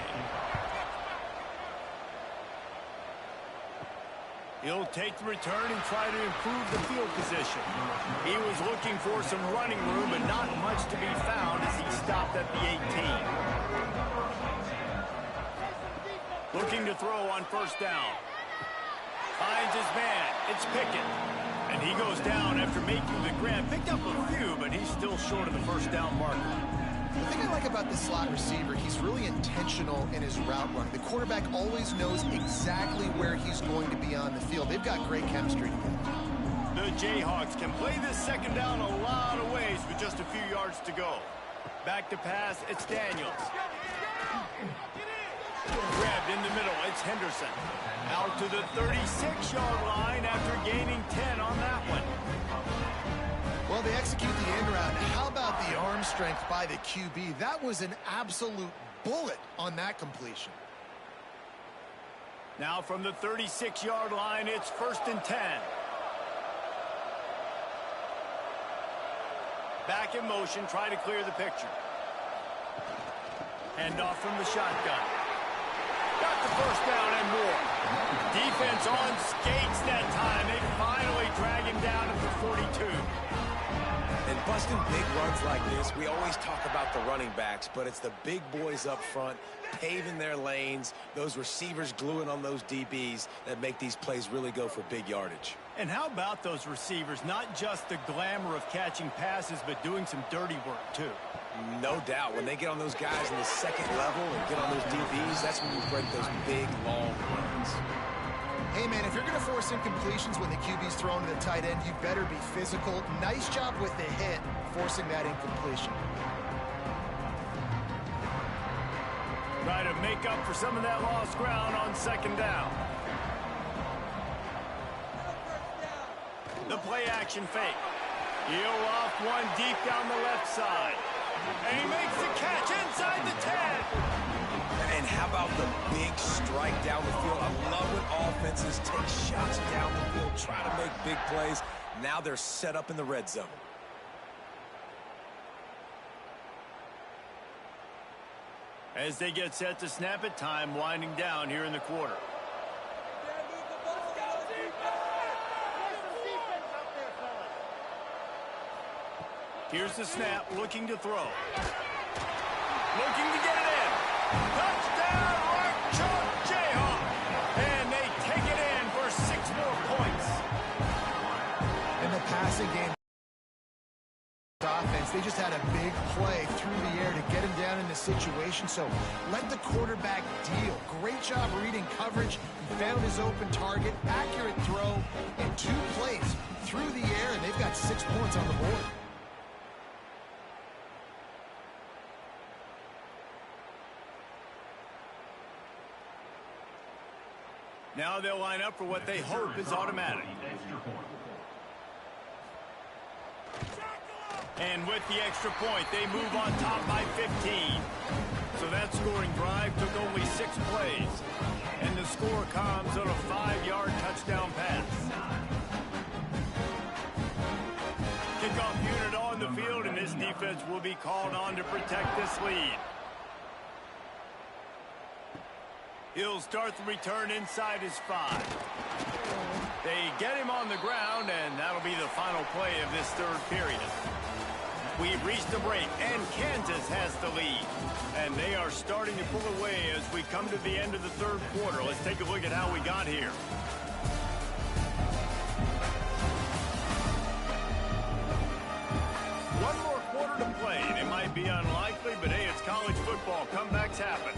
[SPEAKER 1] He'll take the return and try to improve the field position. He was looking for some running room, but not much to be found as he stopped at the 18. Looking to throw on first down. Finds his man. It's Pickett. And he goes down after making the grab. Picked up a few, but he's still short of the first down marker.
[SPEAKER 3] The thing I like about the slot receiver, he's really intentional in his route running. The quarterback always knows exactly where he's going to be on the field. They've got great chemistry together.
[SPEAKER 1] The Jayhawks can play this second down a lot of ways with just a few yards to go. Back to pass, it's Daniels. Grabbed in the middle, it's Henderson. Out to the 36-yard line after gaining 10 on that one.
[SPEAKER 3] Well, they execute the end route. How about the arm strength by the QB? That was an absolute bullet on that completion.
[SPEAKER 1] Now from the 36-yard line, it's 1st and 10. Back in motion, try to clear the picture. Hand off from the shotgun. Got the first down and more. Defense on skates that time. They finally drag him down at the 42.
[SPEAKER 2] And busting big runs like this, we always talk about the running backs, but it's the big boys up front, paving their lanes, those receivers gluing on those DBs that make these plays really go for big yardage.
[SPEAKER 1] And how about those receivers? Not just the glamour of catching passes, but doing some dirty work, too.
[SPEAKER 2] No doubt. When they get on those guys in the second level and get on those DBs, that's when you break those big, long runs.
[SPEAKER 3] Hey, man, if you're going to force incompletions when the QB's thrown to the tight end, you better be physical. Nice job with the hit, forcing that incompletion.
[SPEAKER 1] Try to make up for some of that lost ground on second down. The play-action fake. He'll off one deep down the left side. And he makes the catch inside the 10.
[SPEAKER 2] And how about the big strike down the field? I love when offenses take shots down the field, try to make big plays. Now they're set up in the red zone.
[SPEAKER 1] As they get set to snap it, time winding down here in the quarter. Here's the snap, looking to throw. Looking to get it in. Touchdown, Jayhawks. And they take it in for 6 more points.
[SPEAKER 3] In the passing game, offense, they just had a big play through the air to get him down in the situation. So let the quarterback deal. Great job reading coverage. He found his open target, accurate throw, in 2 plays through the air, and they've got 6 points on the board.
[SPEAKER 1] Now they'll line up for what they hope is automatic. And with the extra point, they move on top by 15. So that scoring drive took only 6 plays. And the score comes on a 5-yard touchdown pass. Kickoff unit on the field, and this defense will be called on to protect this lead. He'll start the return inside his 5. They get him on the ground, and that'll be the final play of this 3rd period. We've reached the break, and Kansas has the lead. And they are starting to pull away as we come to the end of the 3rd quarter. Let's take a look at how we got here. One more quarter to play, and it might be unlikely, but hey, it's college football. Comebacks happen.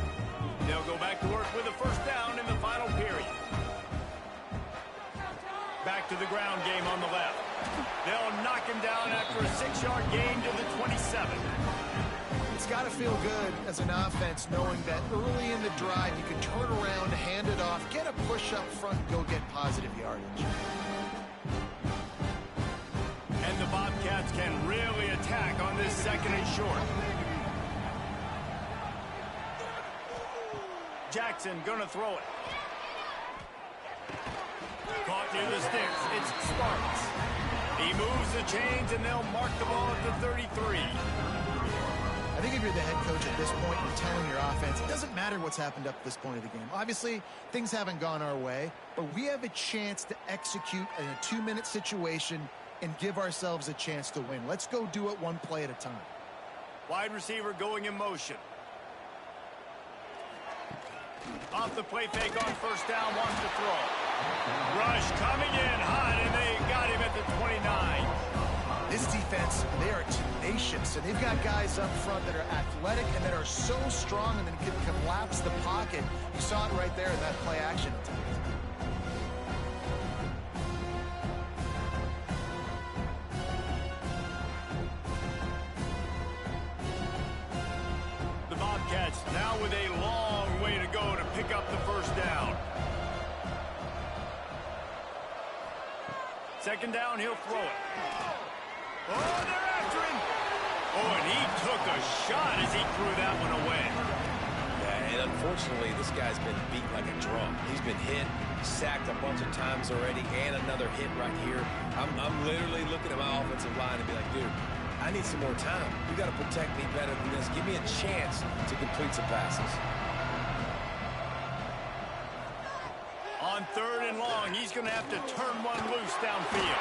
[SPEAKER 1] They'll go back to work with a 1st down in the final period. Back to the ground game on the left. They'll knock him down after a 6-yard gain to the 27.
[SPEAKER 3] It's got to feel good as an offense knowing that early in the drive you can turn around, hand it off, get a push up front, and go get positive yardage.
[SPEAKER 1] And the Bobcats can really attack on this 2nd and short. Jackson gonna throw it. Caught near the sticks. It's Sparks. He moves the chains, and they'll mark the ball at the 33.
[SPEAKER 3] I think if you're the head coach at this point, you're telling your offense, it doesn't matter what's happened up to this point of the game. Obviously, things haven't gone our way, but we have a chance to execute in a 2-minute situation and give ourselves a chance to win. Let's go do it 1 play at a time.
[SPEAKER 1] Wide receiver going in motion. Off the play fake on 1st down, wants to throw. Rush coming in hot, and they got him at the 29.
[SPEAKER 3] This defense, they are tenacious, and they've got guys up front that are athletic and that are so strong and then can collapse the pocket. You saw it right there in that play action attempt.
[SPEAKER 1] The Bobcats now with a long way to go to pick up the 1st down. 2nd down, he'll throw it. Oh, they're after him. Oh, and he took a shot as he threw that one away.
[SPEAKER 2] Yeah, and unfortunately, this guy's been beat like a drum. He's been hit, sacked a bunch of times already, and another hit right here. I'm literally looking at my offensive line and be like, dude, I need some more time. You got to protect me better than this. Give me a chance to complete some passes.
[SPEAKER 1] On 3rd and long, he's going to have to turn one loose downfield.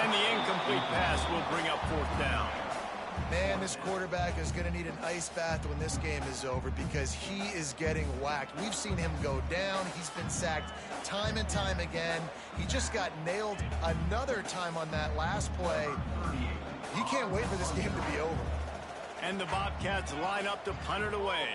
[SPEAKER 1] And the incomplete pass will bring up 4th down.
[SPEAKER 3] Man, this quarterback is going to need an ice bath when this game is over because he is getting whacked. We've seen him go down. He's been sacked time and time again. He just got nailed another time on that last play. He can't wait for this game to be over.
[SPEAKER 1] And the Bobcats line up to punt it away.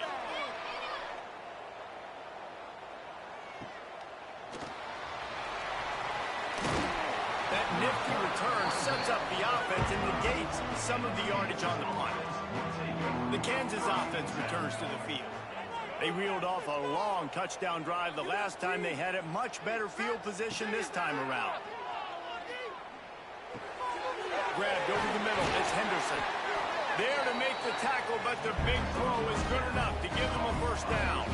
[SPEAKER 1] That nifty return sets up the offense and negates some of the yardage on the punt. The Kansas offense returns to the field. They reeled off a long touchdown drive the last time they had it. Much better field position this time around. Grabbed over the middle. It's Henderson. There to make the tackle, but the big throw is good enough to give them a 1st down.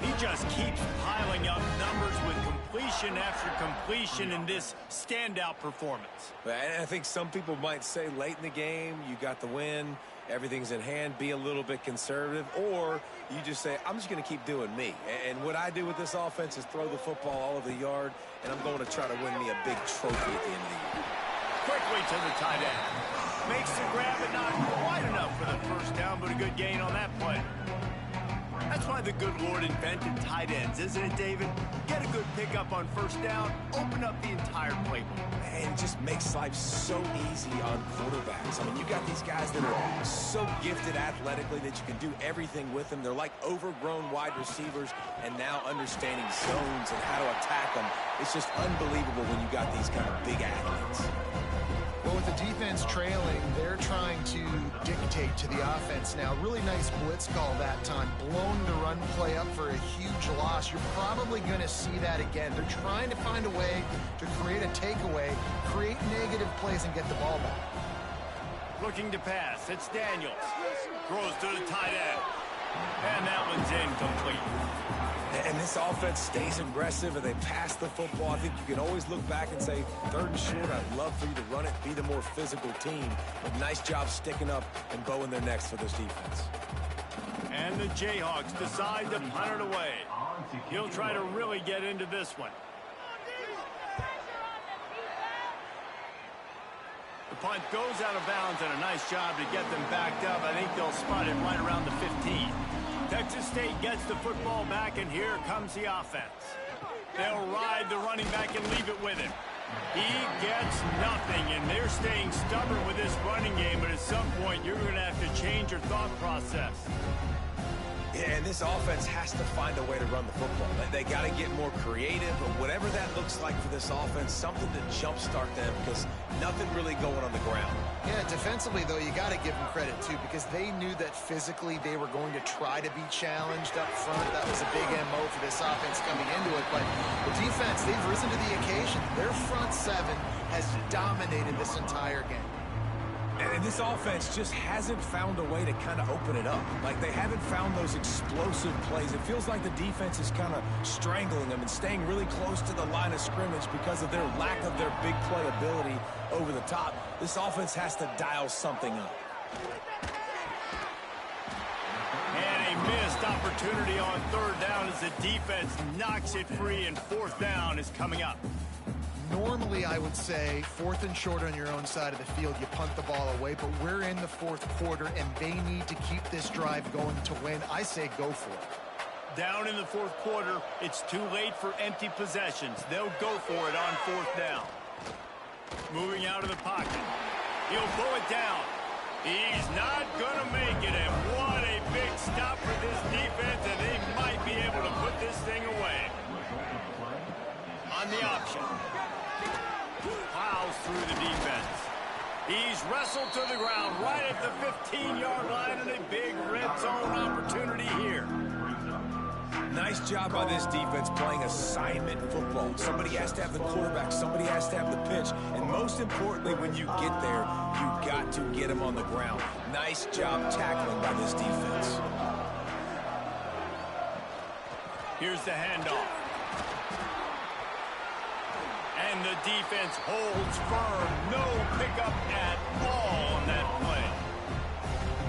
[SPEAKER 1] He just keeps piling up numbers with completion after completion in this standout performance.
[SPEAKER 2] And I think some people might say late in the game, you got the win, everything's in hand, be a little bit conservative, or you just say, I'm just going to keep doing me. And what I do with this offense is throw the football all over the yard, and I'm going to try to win me a big trophy at the end of the year.
[SPEAKER 1] Quickly to the tight end. Makes the grab and not quite enough for the 1st down, but a good gain on that play. That's why the good Lord invented tight ends, isn't it, David? Get a good pickup on 1st down, open up the entire playbook.
[SPEAKER 2] And it just makes life so easy on quarterbacks. I mean, you got these guys that are so gifted athletically that you can do everything with them. They're like overgrown wide receivers, and now understanding zones and how to attack them. It's just unbelievable when you got these kind of big athletes.
[SPEAKER 3] Well, with the defense trailing, they're trying to dictate to the offense now. Really nice blitz call that time. Blown the run play up for a huge loss. You're probably going to see that again. They're trying to find a way to create a takeaway, create negative plays, and get the ball back.
[SPEAKER 1] Looking to pass. It's Daniels. Throws to the tight end. And that one's incomplete.
[SPEAKER 2] And this offense stays aggressive and they pass the football. I think you can always look back and say, 3rd and short, I'd love for you to run it, be the more physical team. But nice job sticking up and bowing their necks for this defense.
[SPEAKER 1] And the Jayhawks decide to punt it away. He'll try to really get into this one. The punt goes out of bounds, and a nice job to get them backed up. I think they'll spot it right around the 15. Texas State gets the football back, and here comes the offense. They'll ride the running back and leave it with him. He gets nothing, and they're staying stubborn with this running game, but at some point you're going to have to change your thought process.
[SPEAKER 2] Yeah, and this offense has to find a way to run the football. They got to get more creative, but whatever that looks like for this offense, something to jumpstart them because nothing really going on the ground.
[SPEAKER 3] Yeah, defensively, though, you got to give them credit, too, because they knew that physically they were going to try to be challenged up front. That was a big MO for this offense coming into it, but the defense, they've risen to the occasion. Their front 7 has dominated this entire game.
[SPEAKER 4] And this offense just hasn't found a way to kind of open it up. Like, they haven't found those explosive plays. It feels like the defense is kind of strangling them and staying really close to the line of scrimmage because of their lack of their big play ability over the top. This offense has to dial something up.
[SPEAKER 1] And a missed opportunity on 3rd down as the defense knocks it free, and 4th down is coming up.
[SPEAKER 3] Normally, I would say 4th and short on your own side of the field, you punt the ball away, but we're in the 4th quarter, and they need to keep this drive going to win. I say go for it.
[SPEAKER 1] Down in the 4th quarter, it's too late for empty possessions. They'll go for it on 4th down. Moving out of the pocket. He'll pull it down. He's not going to make it, and what a big stop for this defense, and they might be able to put this thing away. On the option. Plows through the defense. He's wrestled to the ground right at the 15-yard line, and a big red zone opportunity here.
[SPEAKER 2] Nice job by this defense playing assignment football. Somebody has to have the quarterback, somebody has to have the pitch, and most importantly, when you get there, you got to get him on the ground. Nice job tackling by this defense.
[SPEAKER 1] Here's the handoff. And the defense holds firm. No pickup at all on that play.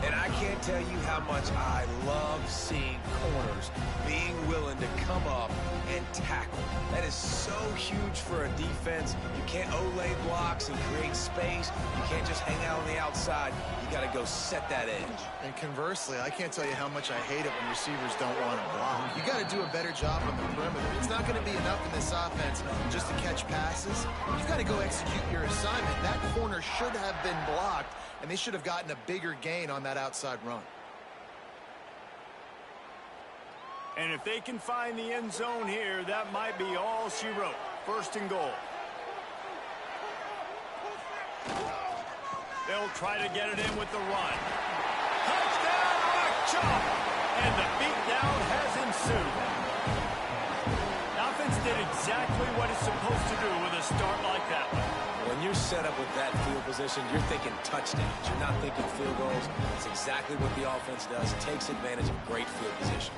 [SPEAKER 2] And I can't tell you how much I love seeing corners being willing to come up and tackle. That is so huge for a defense. You can't O-lay blocks and create space. You can't just hang out on the outside. You got to go set that edge.
[SPEAKER 3] And conversely, I can't tell you how much I hate it when receivers don't want to block. You got to do a better job on the perimeter. It's not going to be enough in this offense just to catch passes. You've got to go execute your assignment. That corner should have been blocked, and they should have gotten a bigger gain on that outside run.
[SPEAKER 1] And if they can find the end zone here, that might be all she wrote. First and goal. They'll try to get it in with the run. Touchdown, rock chalk! And the beatdown has ensued. The offense did exactly what it's supposed to do with a start like that one.
[SPEAKER 2] When you're set up with that field position, you're thinking touchdowns. You're not thinking field goals. It's exactly what the offense does. It takes advantage of great field position.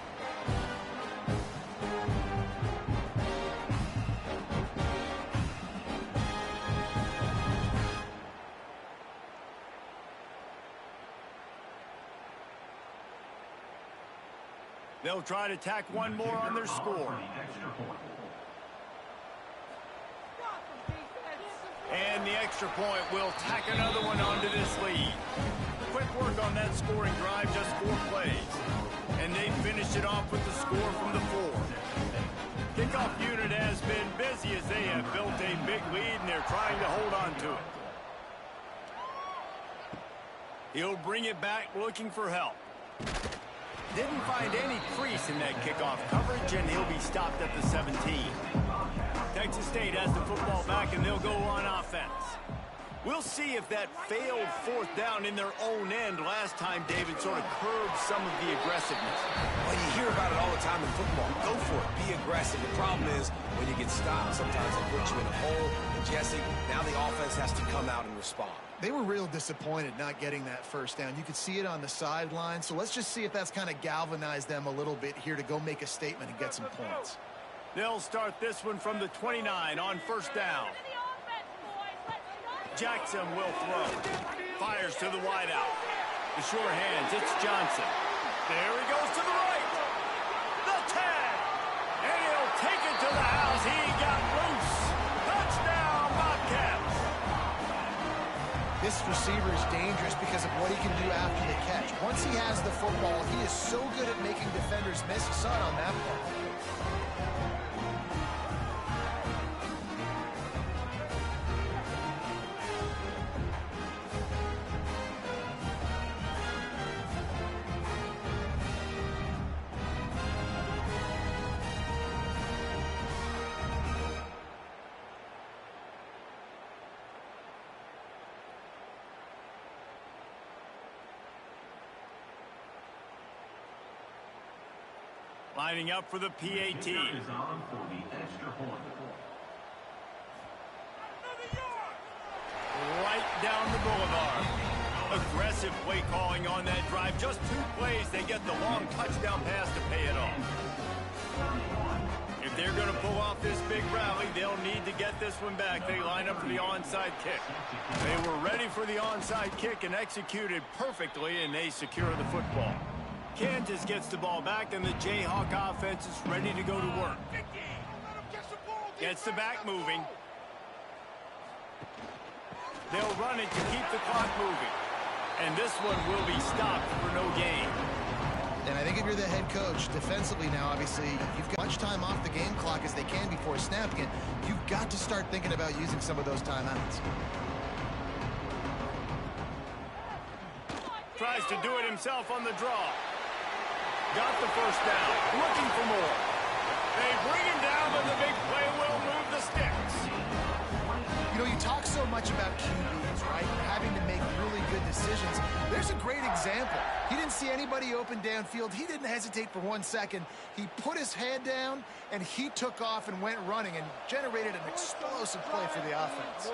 [SPEAKER 1] They'll try to tack one more on their score. And the extra point will tack another one onto this lead. Quick work on that scoring drive, just 4 plays. And they finish it off with the score from the 4. Kickoff unit has been busy as they have built a big lead, and they're trying to hold on to it. He'll bring it back looking for help. Didn't find any crease in that kickoff coverage, and he'll be stopped at the 17. Texas State has the football back, and they'll go on offense. We'll see if that failed 4th down in their own end last time, David, sort of curbed some of the aggressiveness.
[SPEAKER 2] Well, you hear about it all the time in football. Go for it. Be aggressive. The problem is when you get stopped, sometimes they put you in a hole. And Jesse, now the offense has to come out and respond.
[SPEAKER 3] They were real disappointed not getting that 1st down. You could see it on the sideline. So let's just see if that's kind of galvanized them a little bit here to go make a statement and get some points.
[SPEAKER 1] They'll start this one from the 29 on 1st down. Jackson will throw. Fires to the wideout. The sure hands, it's Johnson. There he goes to the right. The tag. And he'll take it to the house. He got loose. Touchdown, Wildcats.
[SPEAKER 3] This receiver is dangerous because of what he can do after the catch. Once he has the football, he is so good at making defenders miss. You saw it on that play.
[SPEAKER 1] Lining up for the PAT. Right down the boulevard. Aggressive play calling on that drive. Just 2 plays, they get the long touchdown pass to pay it off. If they're going to pull off this big rally, they'll need to get this one back. They line up for the onside kick. They were ready for the onside kick and executed perfectly, and they secure the football. Kansas gets the ball back, and the Jayhawk offense is ready to go to work. Gets the back moving. They'll run it to keep the clock moving. And this one will be stopped for no gain.
[SPEAKER 3] And I think if you're the head coach, defensively now, obviously, you've got much time off the game clock as they can before snapping it. You've got to start thinking about using some of those timeouts.
[SPEAKER 1] Tries to do it himself on the draw. Got the 1st down. Looking for more. They bring him down, but the big play will move the sticks.
[SPEAKER 3] You know, you talk so much about QBs, right? Having to make really good decisions. There's a great example. He didn't see anybody open downfield. He didn't hesitate for 1 second. He put his head down, and he took off and went running and generated an explosive play for the offense.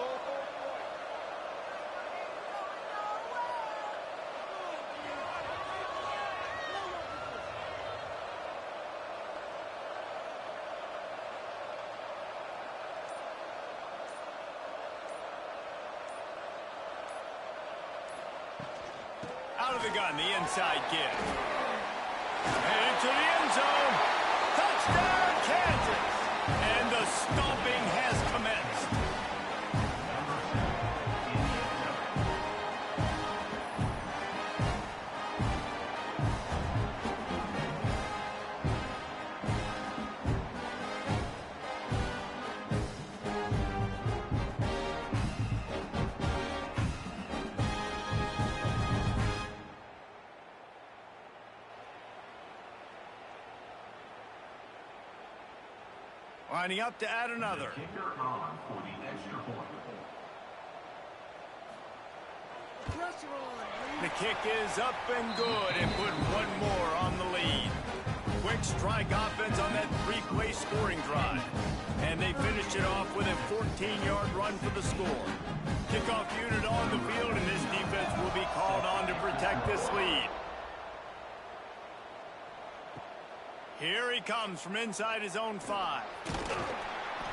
[SPEAKER 1] Out Out of the gun, the inside kid. Headed to the end zone. Touchdown, Kansas. And the stomping has commenced. Lining up to add another. The kick is up and good and put one more on the lead. Quick strike offense on that three-play scoring drive. And they finished it off with a 14-yard run for the score. Kickoff unit on the field, and this defense will be called on to protect this lead. Here he comes from inside his own 5.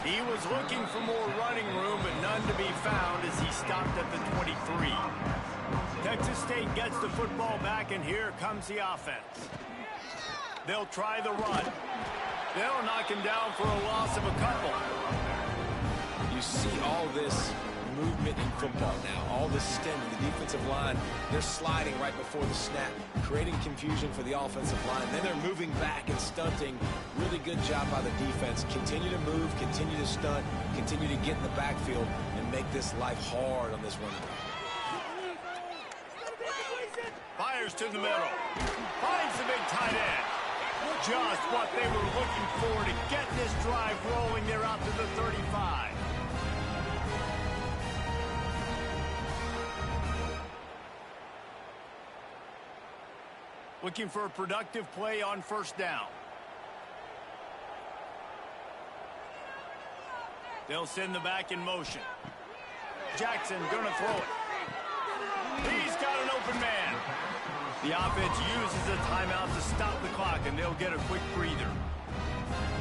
[SPEAKER 1] He was looking for more running room, but none to be found as he stopped at the 23. Texas State gets the football back, and here comes the offense. They'll try the run. They'll knock him down for a loss of a couple.
[SPEAKER 2] You see all this movement in football now, all the stemming, the defensive line, they're sliding right before the snap, creating confusion for the offensive line. Then they're moving back and stunting. Really good job by the defense. Continue to move, continue to stunt, continue to get in the backfield and make this life hard on this running back.
[SPEAKER 1] Fires to the middle. Finds the big tight end. Just what they were looking for to get this drive rolling. They're out to the 35. Looking for a productive play on first down. They'll send the back in motion. Jackson gonna throw it. He's got an open man. The offense uses a timeout to stop the clock, and they'll get a quick breather.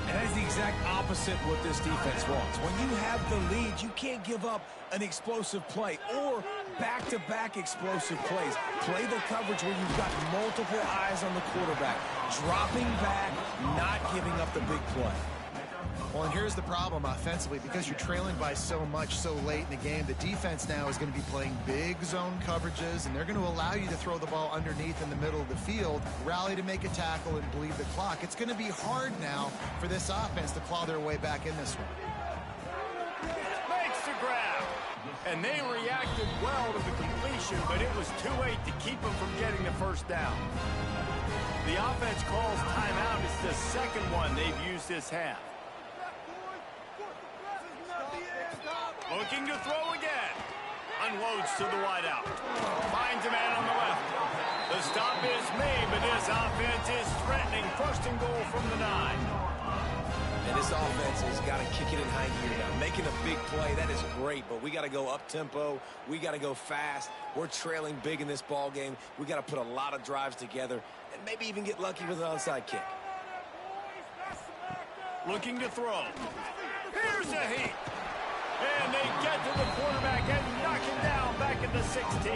[SPEAKER 4] And that's the exact opposite what this defense wants. When you have the lead, you can't give up an explosive play or back-to-back explosive plays. Play the coverage where you've got multiple eyes on the quarterback, dropping back, not giving up the big play.
[SPEAKER 3] Well, and here's the problem offensively. Because you're trailing by so much so late in the game, the defense now is going to be playing big zone coverages, and they're going to allow you to throw the ball underneath in the middle of the field, rally to make a tackle, and bleed the clock. It's going to be hard now for this offense to claw their way back in this one.
[SPEAKER 1] Makes the grab. And they reacted well to the completion, but it was too late to keep them from getting the first down. The offense calls timeout. It's the second one they've used this half. Looking to throw again. Unloads to the wideout. Finds a man on the left. The stop is made, but this offense is threatening. First and goal from the 9.
[SPEAKER 2] And this offense has got to kick it in high gear now. Making a big play, that is great, but we got to go up-tempo. We got to go fast. We're trailing big in this ball game. We got to put a lot of drives together and maybe even get lucky with an onside kick.
[SPEAKER 1] Looking to throw. Here's a heat. And they get to the quarterback and knock him down back at the 16.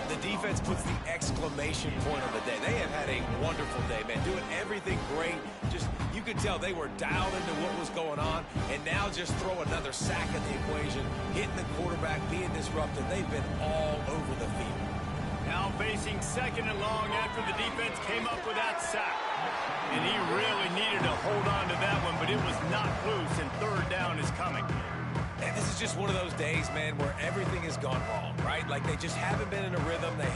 [SPEAKER 2] The defense puts the exclamation point on the day. They have had a wonderful day, man. Doing everything great. Just, you could tell they were dialed into what was going on. And now just throw another sack at the equation. Hitting the quarterback, being disrupted. They've been all over the field.
[SPEAKER 1] Now facing second and long after the defense came up with that sack. And he really needed to hold on to that one, but it was knocked loose, and third down is coming.
[SPEAKER 2] And this is just one of those days, man, where everything has gone wrong, right? Like they just haven't been in a rhythm. They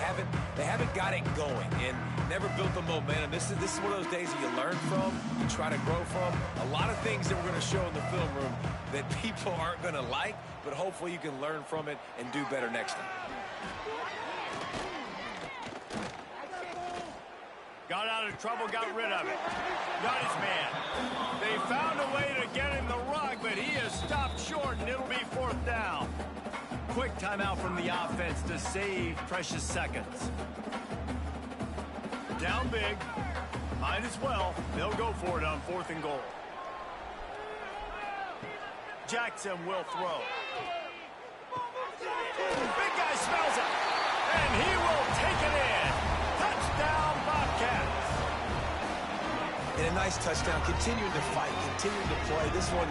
[SPEAKER 2] haven't got it going and never built the momentum. This is one of those days that you learn from, you try to grow from. A lot of things that we're going to show in the film room that people aren't going to like, but hopefully you can learn from it and do better next time.
[SPEAKER 1] Got out of trouble, got rid of it. Got his man. They found a way to get him the rug, but he is stopped short, and it'll be fourth down. Quick timeout from the offense to save precious seconds. Down big. Might as well. They'll go for it on fourth and goal. Jackson will throw. Big guy smells it, and he will take it in.
[SPEAKER 4] And a nice touchdown, continuing to fight, continuing to play. This one,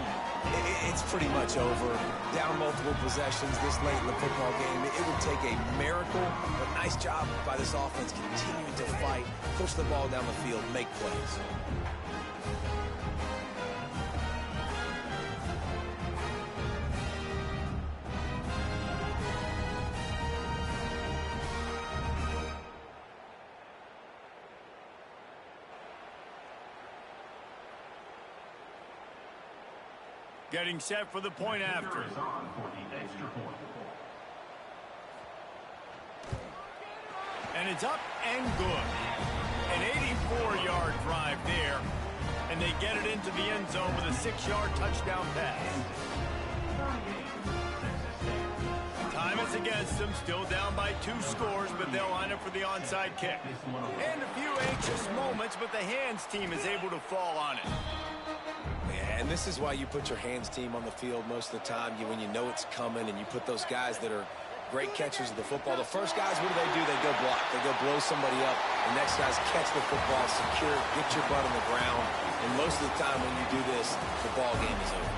[SPEAKER 4] it's pretty much over. Down multiple possessions this late in the football game. It would take a miracle, but nice job by this offense continuing to fight, push the ball down the field, make plays.
[SPEAKER 1] Getting set for the point after. And it's up and good. An 84-yard drive there. And they get it into the end zone with a 6-yard touchdown pass. Time is against them. Still down by 2 scores, but they'll line up for the onside kick. And a few anxious moments, but the hands team is able to fall on it.
[SPEAKER 2] And this is why you put your hands team on the field most of the time, when you know it's coming, and you put those guys that are great catchers of the football. The first guys, what do? They go block. They go blow somebody up. The next guys catch the football, secure, get your butt on the ground. And most of the time when you do this, the ball game is over.